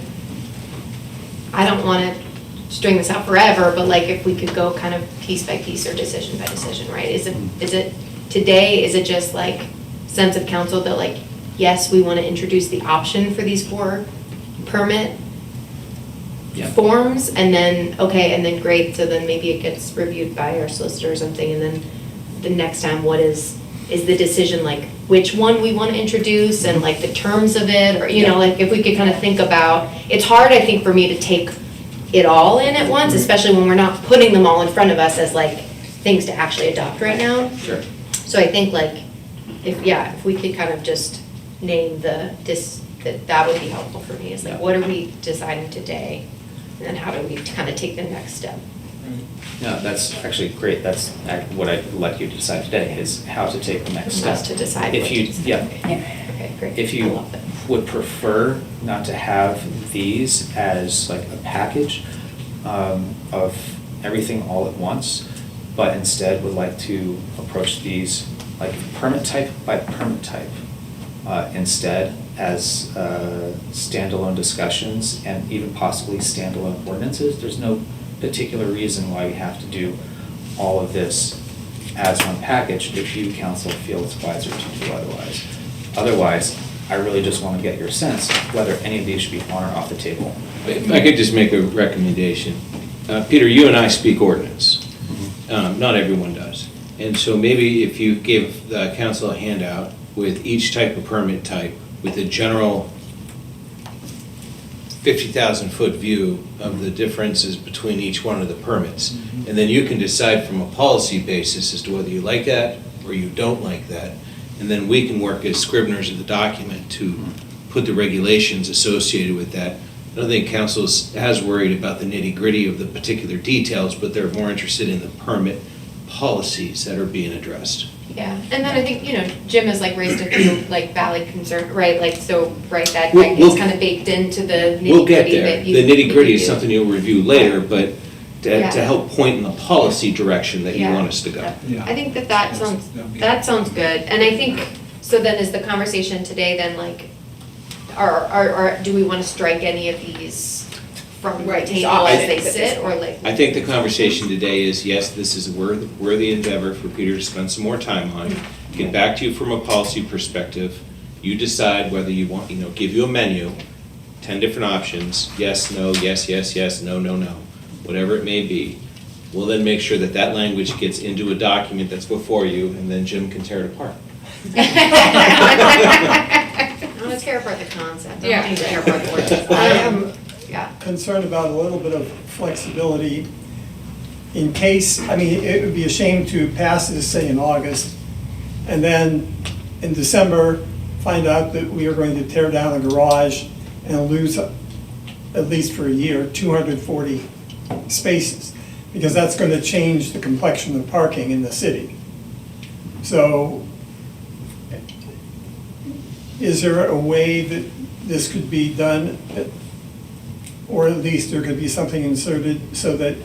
I don't want to string this out forever, but like, if we could go kind of piece by piece or decision by decision, right? Is it today, is it just like sense of council that like, yes, we want to introduce the option for these 4 permit forms, and then, okay, and then great, so then maybe it gets reviewed by our solicitor or something, and then the next time, what is the decision, like, which one we want to introduce, and like the terms of it, or, you know, like, if we could kind of think about, it's hard, I think, for me to take it all in at once, especially when we're not putting them all in front of us as like things to actually adopt right now. Sure. So I think like, if we could kind of just name that would be helpful for me, is like, what are we deciding today? And then how do we kind of take the next step? No, that's actually great. That's what I'd like you to decide today, is how to take the next step. Us to decide If what you, to decide. yeah. Okay, great. If I you love that. would prefer not to have these as like a package of everything all at once, but instead would like to approach these like permit type by permit type, instead as standalone discussions and even possibly standalone ordinances, there's no particular reason why we have to do all of this as one package if you, council, feel it's wiser to do otherwise. Otherwise, I really just want to get your sense whether any of these should be on or off the table. If I could just make a recommendation. Peter, you and I speak ordinance. Not everyone does. And so maybe if you give the council a handout with each type of permit type, with a general 50,000-foot view of the differences between each one of the permits. And then you can decide from a policy basis as to whether you like that or you don't like that. And then we can work as scriveners of the document to put the regulations associated with that. I don't think council is as worried about the nitty-gritty of the particular details, but they're more interested in the permit policies that are being addressed. Yeah, and then I think, Jim has like raised a few like valid concern, right, like, so, right, that We'll- is kind of baked into the nitty-gritty. We'll get there. that you- The nitty-gritty is you do. something you'll review later, but Yeah. to help point in the policy direction that you Yeah. want us to go. Yeah. I think that That'd sounds be- good, and I think, so then is the conversation today then like, do we want to strike any of these from the Right, these table as they options at this sit, or like? I think the conversation today is, yes, this is a worthy endeavor for Peter to spend some more time on. Get back to you from a policy perspective. You decide whether you want, give you a menu, 10 different options, yes, no, yes, yes, yes, no, no, no, whatever it may be. We'll then make sure that that language gets into a document that's before you, and then Jim can tear it apart. I want to tear apart the concept, I don't want to tear apart the words. I am Yeah. concerned about a little bit of flexibility in case, it would be a shame to pass this, say, in August, and then in December, find out that we are going to tear down a garage and lose, at least for a year, 240 spaces, because that's going to change the complexion of parking in the city. So, is there a way that this could be done, or at least there could be something inserted so that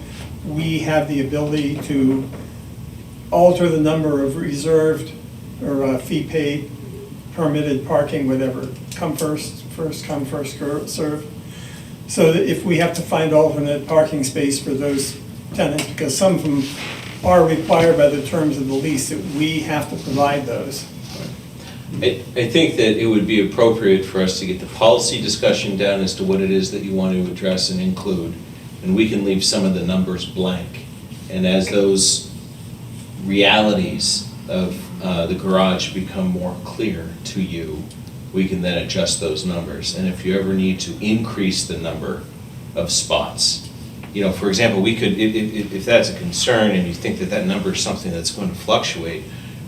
we have the ability to alter the number of reserved or fee paid, permitted parking, whatever, come first come, first served. So that if we have to find alternate parking space for those tenants, because some of them are required by the terms of the lease, that we have to provide those. I think that it would be appropriate for us to get the policy discussion down as to what it is that you want to address and include, and we can leave some of the numbers blank. And as those realities of the garage become more clear to you, we can then adjust those numbers. And if you ever need to increase the number of spots, for example, we could, if that's a concern and you think that that number is something that's going to fluctuate,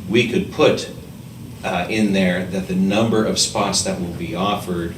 we could put in there that the number of spots that will be offered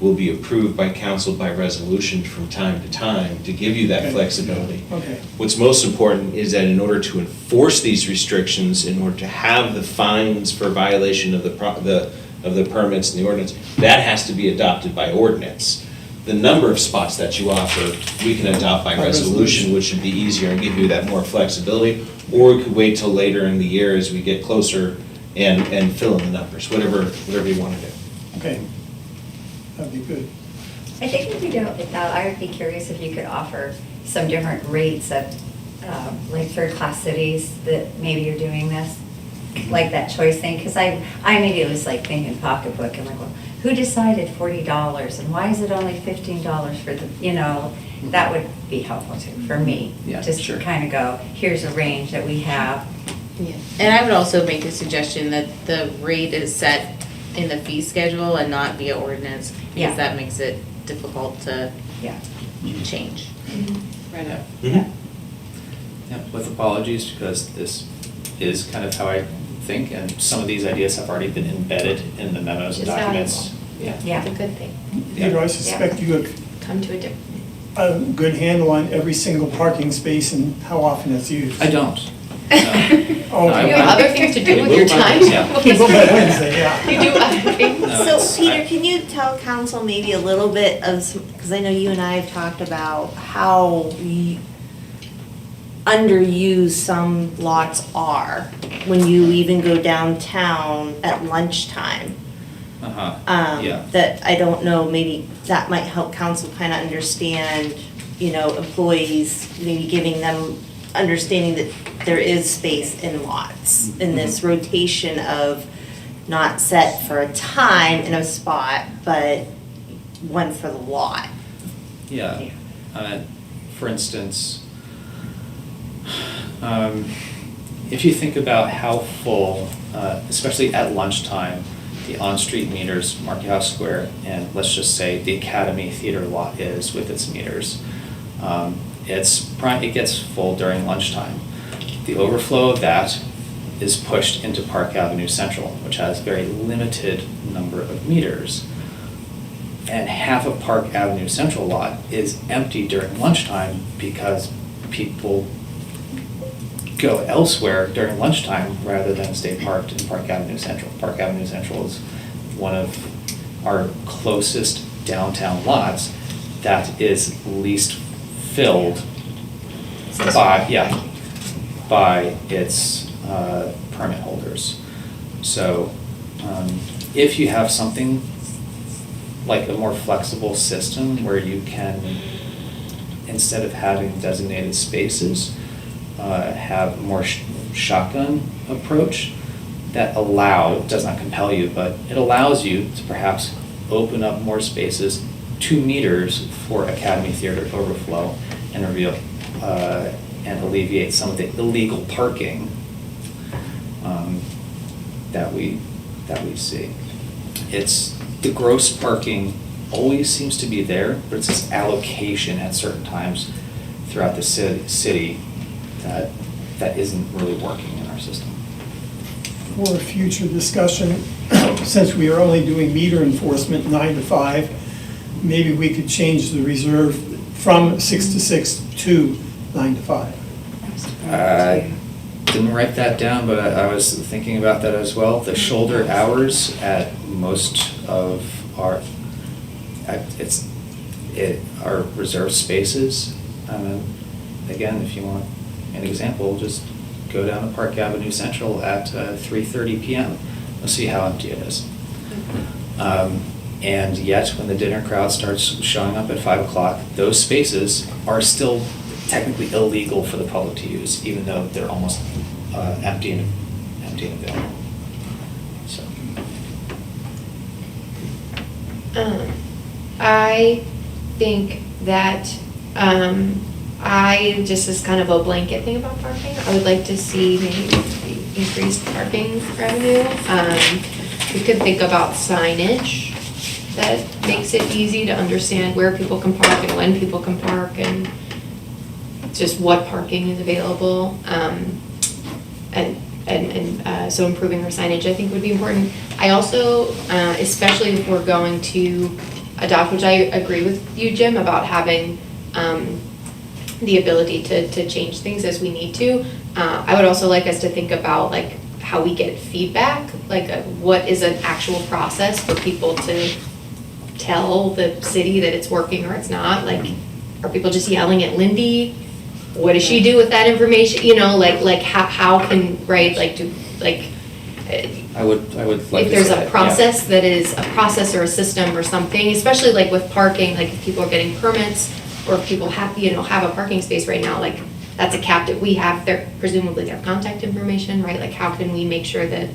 will be approved by council by resolution from time to time to give you that Okay. flexibility. Okay. What's most important is that in order to enforce these restrictions, in order to have the fines for violation of the permits and the ordinance, that has to be adopted by ordinance. The number of spots that you offer, we can adopt by resolution, which should be easier and give you that more flexibility. Or we could wait till later in the year as we get closer and fill in the numbers, whatever you want to do. Okay. That'd be good. I think if you don't, I would be curious if you could offer some different rates of, like third-class cities that maybe you're doing this, like that choice thing, because I immediately was like thinking pocketbook, and like, well, who decided $40, and why is it only $15 for the, that would be helpful too, for me. Yeah, Just sure. to kind of go, here's a range that we have. Yeah. And I would also make a suggestion that the rate is set in the fee schedule and not via ordinance, Yeah. because that makes it difficult to Yeah. change. Right up. Mhm. Yeah, with apologies, because this is kind of how I think, and some of these ideas have already been embedded in the memos and Which is documents. Yeah. Yeah. It's a good thing. Peter, I suspect you have Come to a different. a good handle on every single parking space and how often it's used. I don't. Oh, No, I- You have other things to do with We'll your run time? this, yeah. People by Wednesday, yeah. You do other things? No, it's- So Peter, can you tell council maybe a little bit of, because I know you and I have talked about how underused some lots are when you even go downtown at lunchtime. Uh-huh, yeah. That I don't know, maybe that might help council kind of understand, employees, maybe giving them understanding that there is space in lots, in this rotation of not set for a time in a spot, but one for the lot. Yeah. For instance, if you think about how full, especially at lunchtime, the on-street meters, Market House Square, and let's just say the Academy Theater lot is with its meters, it gets full during lunchtime. The overflow of that is pushed into Park Avenue Central, which has a very limited number of meters. And half of Park Avenue Central lot is empty during lunchtime because people go elsewhere during lunchtime rather than stay parked in Park Avenue Central. Park Avenue Central is one of our closest downtown lots that is least filled by its permit holders. So if you have something like a more flexible system where you can, instead of having designated spaces, have a more shotgun approach that does not compel you, but it allows you to perhaps open up more spaces, 2 meters for Academy Theater overflow and and alleviate some of the illegal parking that we see. It's the gross parking always seems to be there, but it's this allocation at certain times throughout the city that isn't really working in our system. For future discussion, since we are only doing meter enforcement 9 to 5, maybe we could change the reserve from 6 to 6 to 9 to 5. I didn't write that down, but I was thinking about that as well. The shoulder hours at most of our reserved spaces. Again, if you want an example, just go down to Park Avenue Central at 3:30 p.m. We'll see how empty it is. And yet, when the dinner crowd starts showing up at 5 o'clock, those spaces are still technically illegal for the public to use, even though they're almost empty and available. So. I think that, just as kind of a blanket thing about parking, I would like to see maybe increased parking revenue. We could think about signage that makes it easy to understand where people can park and when people can park and just what parking is available. And so improving our signage, I think, would be important. I also, especially if we're going to adopt, which I agree with you, Jim, about having the ability to change things as we need to. I would also like us to think about like how we get feedback, like what is an actual process for people to tell the city that it's working or it's not. Like, are people just yelling at Lindy? What does she do with that information? You know, like how can, right, like do, like, I would like if to there's say a that, process that is a process or a system or something, especially like with parking, like if people are getting permits or if people have, you know, have a parking space right now, like that's a cap that we have, they're presumably their contact information, right? Like how can we make sure that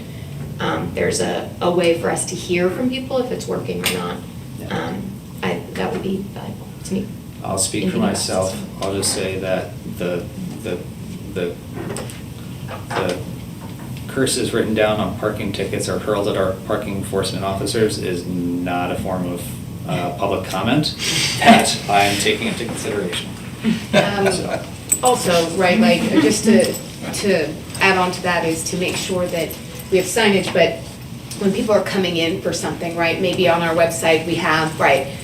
there's a way for us to hear from people if it's working or not? That would be valuable to me. I'll speak for Thinking about myself. system. I'll just say that the curses written down on parking tickets or hurled at our parking enforcement officers is not a form of public comment that I am taking into consideration. So, Also, right, like, just to add on to that is to make sure that we have signage, but when people are coming in for something, right, maybe on our website, we have, right,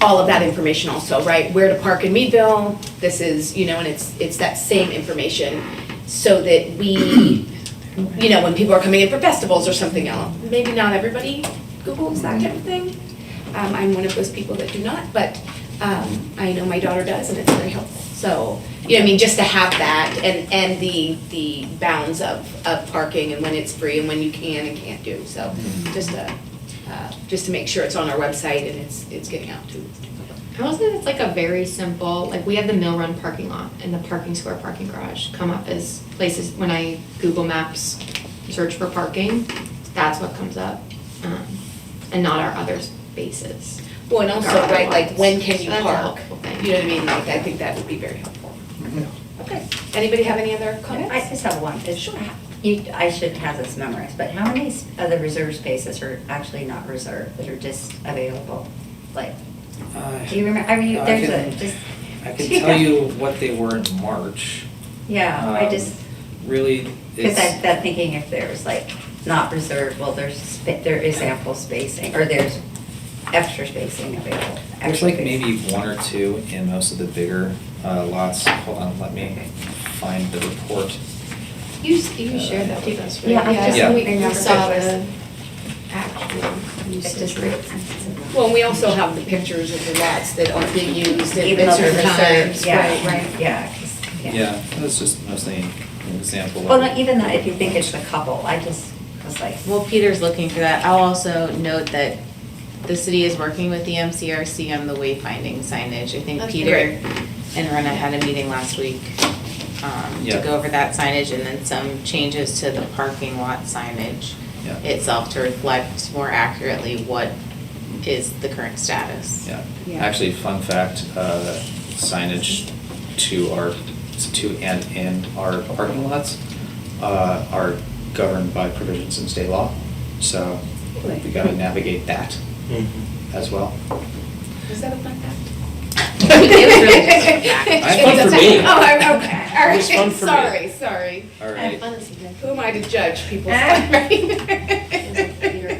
all of that information also, right, where to park in Meadville, this is, you know, and it's that same information, so that we, you know, when people are coming in for festivals or something else, maybe not everybody Googles that type of thing. I'm one of those people that do not, but I know my daughter does, and it's very helpful. So, you know, I mean, just to have that and the bounds of parking and when it's free and when you can and can't do. So just to make sure it's on our website and it's getting out to. I will say it's like a very simple, like we have the Mill Run parking lot and the Parking Square parking garage come up as places when I Google Maps search for parking, that's what comes up, and not our other spaces. Well, and also, Like our right, like lots. when can you So that's a park? helpful thing. You know what I mean? Like, I think that would be very helpful. Okay. Anybody have any other comments? I just have one. I should have this memorized, but how many of the reserved spaces are actually not reserved, that are just available? Like, do you remember, I mean, there's I can tell you what they were in March. Yeah, I just, Really, because it's, I'm thinking if there's like not reserved, well, there is ample spacing, or there's extra spacing available. there's extra like spacing. maybe one or two in most of the bigger lots. Hold on, let me find the report. You shared that with us, right? Yeah, I just Yeah. We remember saw it the was- actual It usage just rates. Well, and we also have the pictures of the lots that aren't being used at Even though they're certain reserved, times. yeah, Right, right. yeah, 'cause, Yeah, that's just mostly an example. Well, of not even that, if you think it's a couple, I just was like, Well, Peter's looking for that. I'll also note that the city is working with the MCRC on the wayfinding signage. I think That's Peter great. and Rena had a meeting last week to Yeah. go over that signage and then some changes to the parking lot signage Yeah. itself to reflect more accurately what is the current status. Yeah, Yeah. actually, fun fact, signage to and in our parking lots are governed by provisions in state law. So we gotta navigate that as well. Is that a fun fact? It was really just a fact. It's fun for me. Oh, I'm okay, all It was fun right, for me. sorry. All right. Who am I to judge people's fun, right?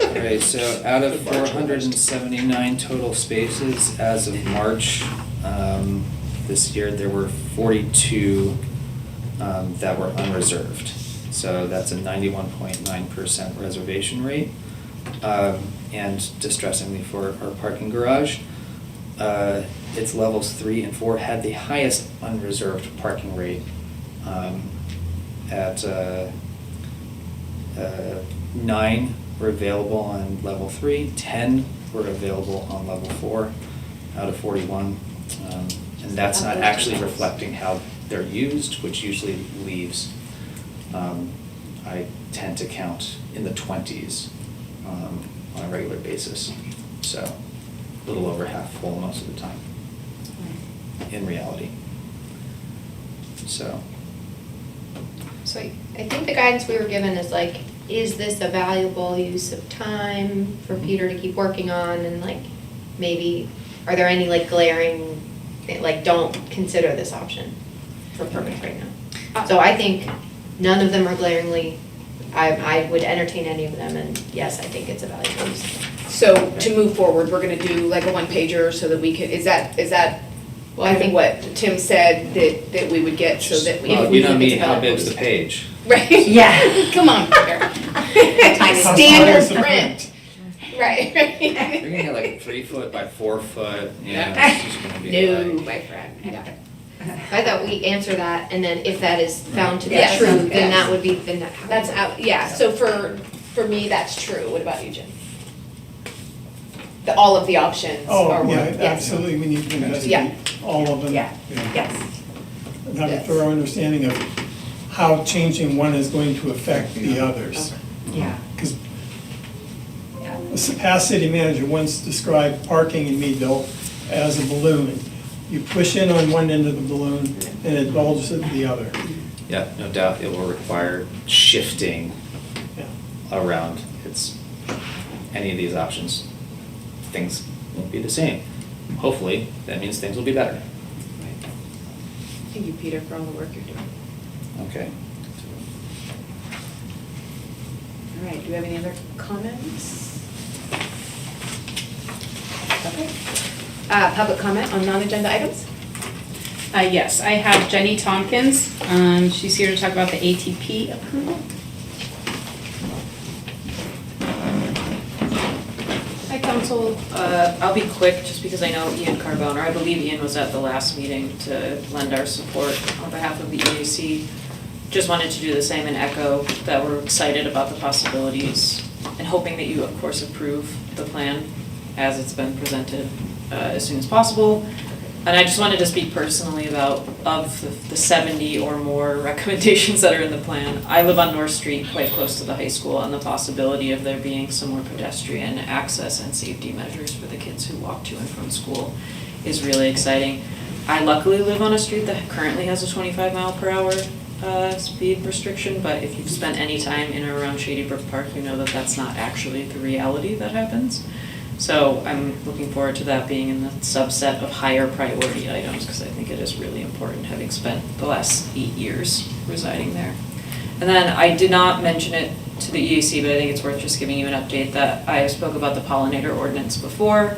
All right, so out of 479 total spaces as of March this year, there were 42 that were unreserved. So that's a 91.9% reservation rate. And distressingly for our parking garage, its levels 3 and 4 had the highest unreserved parking rate at 9 were available on level 3, 10 were available on level 4 out of 41. And that's not actually reflecting how they're used, which usually leaves, I tend to count in the 20s on a regular basis. So a little over half full most of the time, in reality. So. So I think the guidance we were given is like, is this a valuable use of time for Peter to keep working on? And like, maybe, are there any like glaring, like, don't consider this option for permits right now? So I think None of them are glaringly, I would entertain any of them, and yes, I think it's a valuable use. So to move forward, we're gonna do like a one pager so that we can, is that, Well, I think what Tim said that we would get so that we. Well, you know me, how big's the page? Right? Yeah. Come on, Peter. How Standard small is the print. Right, right. You're gonna get like 3 foot by 4 foot, it's just gonna be No, like. my friend, yeah. I thought we answer that, and then if that is found to be Yes, true, yes. then that would be, then that. That's out, yeah, so for me, that's true. What about you, Jim? All of the options are. Oh, yeah, yes. absolutely, we need to investigate all of them. Yeah, yes. And have a Yes. thorough understanding of how changing one is going to affect the others. Yeah. Because a past city manager once described parking in Meadville as a balloon. You push in on one end of the balloon and it bulges at the other. Yeah, no doubt it will require shifting Yeah. around any of these options. Things won't be the same. Hopefully, that means things will be better. Thank you, Peter, for all the work you're doing. Okay. All right, do we have any other comments? Okay. Public comment on non-agenda items? Yes, I have Jenny Tompkins. She's here to talk about the ATP approval. Hi, Council. I'll be quick, just because I know Ian Carbone, or I believe Ian was at the last meeting to lend our support on behalf of the EAC. Just wanted to do the same and echo that we're excited about the possibilities and hoping that you, of course, approve the plan as it's been presented as soon as possible. And I just wanted to speak personally about, of the 70 or more recommendations that are in the plan. I live on North Street, quite close to the high school, and the possibility of there being some more pedestrian access and safety measures for the kids who walk to and from school is really exciting. I luckily live on a street that currently has a 25 mile per hour speed restriction, but if you've spent any time in or around Shady Brook Park, you know that that's not actually the reality that happens. So I'm looking forward to that being in the subset of higher priority items, because I think it is really important, having spent the last 8 years residing there. And then I did not mention it to the EAC, but I think it's worth just giving you an update that I spoke about the pollinator ordinance before.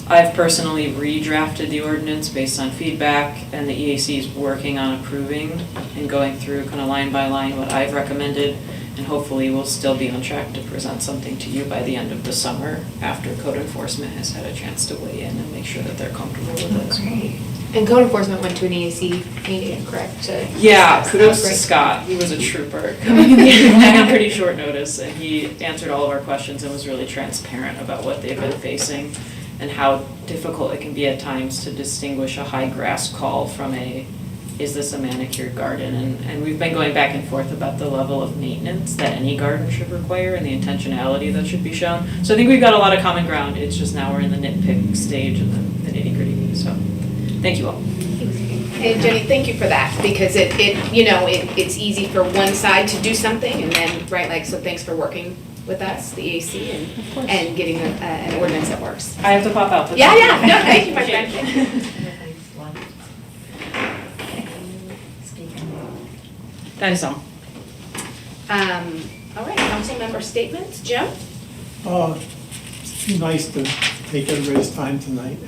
I've personally redrafted the ordinance based on feedback, and the EAC is working on approving and going through kind of line by line what I've recommended, and hopefully we'll still be on track to present something to you by the end of the summer after code enforcement has had a chance to weigh in and make sure that they're comfortable with it as well. And code enforcement went to an EAC meeting, correct? Yeah, kudos to Scott. He was a trooper coming in there on pretty short notice, and he answered all of our questions and was really transparent about what they've been facing and how difficult it can be at times to distinguish a high grass call from is this a manicured garden? And we've been going back and forth about the level of maintenance that any garden should require and the intentionality that should be shown. So I think we've got a lot of common ground. It's just now we're in the nitpick stage and the nitty gritty. So thank you all. And Jenny, thank you for that, because it's easy for one side to do something and then, right, like, so thanks for working with us, the EAC, and getting an ordinance that works. I have to pop out. But Yeah, no, thank you, my friend. That is all. All right, council member statements, Jim? It's nice to take everybody's time tonight.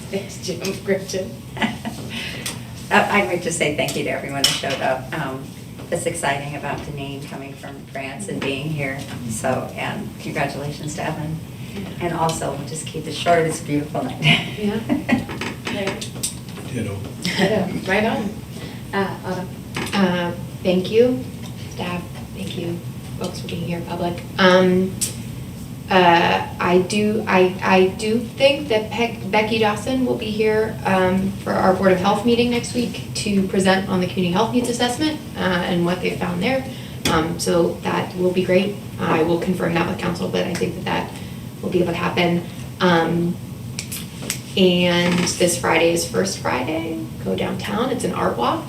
Thanks, Jim. Gretchen? I would just say thank you to everyone who showed up. It's exciting about Deneen coming from France and being here, and congratulations to Evan. And also, we'll just keep it short, it's a beautiful night. Yeah. Ditto. Right on. Autumn? Thank you, staff, thank you, folks, for being here, public. I do think that Becky Dawson will be here for our Board of Health meeting next week to present on the community health needs assessment and what they found there. So that will be great. I will confirm that with council, but I think that will be able to happen. And this Friday is First Friday. Go downtown. It's an art walk.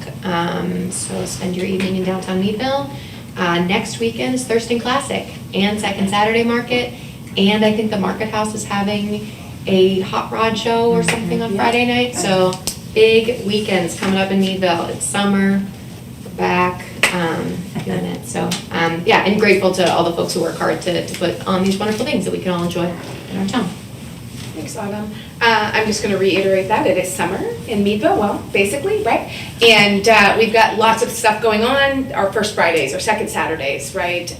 So spend your evening in downtown Meadville. Next weekend is Thurston Classic and Second Saturday Market. And I think the Market House is having a hot rod show or something on Friday night. So big weekends coming up in Meadville. It's summer. We're back. doing it. So, yeah, and grateful to all the folks who work hard to put on these wonderful things that we can all enjoy in our town. Thanks, Autumn. I'm just gonna reiterate that, it is summer in Meadville, well, basically, right? And we've got lots of stuff going on, our first Fridays, our second Saturdays, right?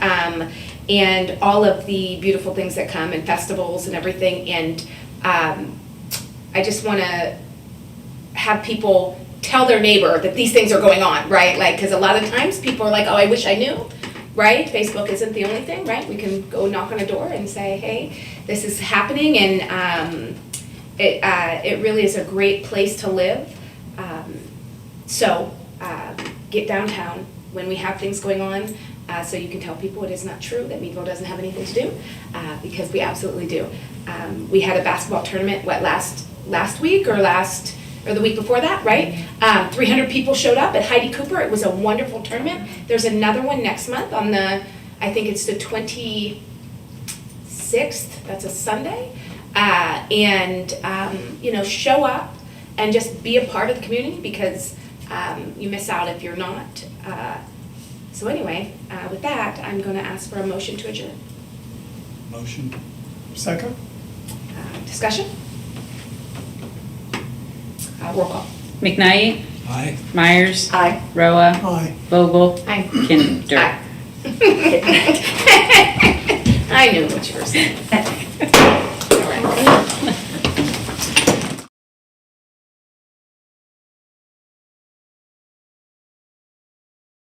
And all of the beautiful things that come and festivals and everything, and I just wanna have people tell their neighbor that these things are going on, right? Like, because a lot of times people are like, oh, I wish I knew, right? Facebook isn't the only thing, right? We can go knock on a door and say, hey, this is happening, and it really is a great place to live. So get downtown when we have things going on, so you can tell people it is not true that Meadville doesn't have anything to do, because we absolutely do. We had a basketball tournament, last week or the week before that, right? 300 people showed up at Heidi Cooper. It was a wonderful tournament. There's another one next month on I think it's the 26th, that's a Sunday. Show up and just be a part of the community, because you miss out if you're not. So anyway, with that, I'm gonna ask for a motion to adjourn. Motion. Second? Discussion? Roll call. McKnight, Aye. Myers, Aye. Roa, Aye. Vogel, Aye. Kinder. Aye.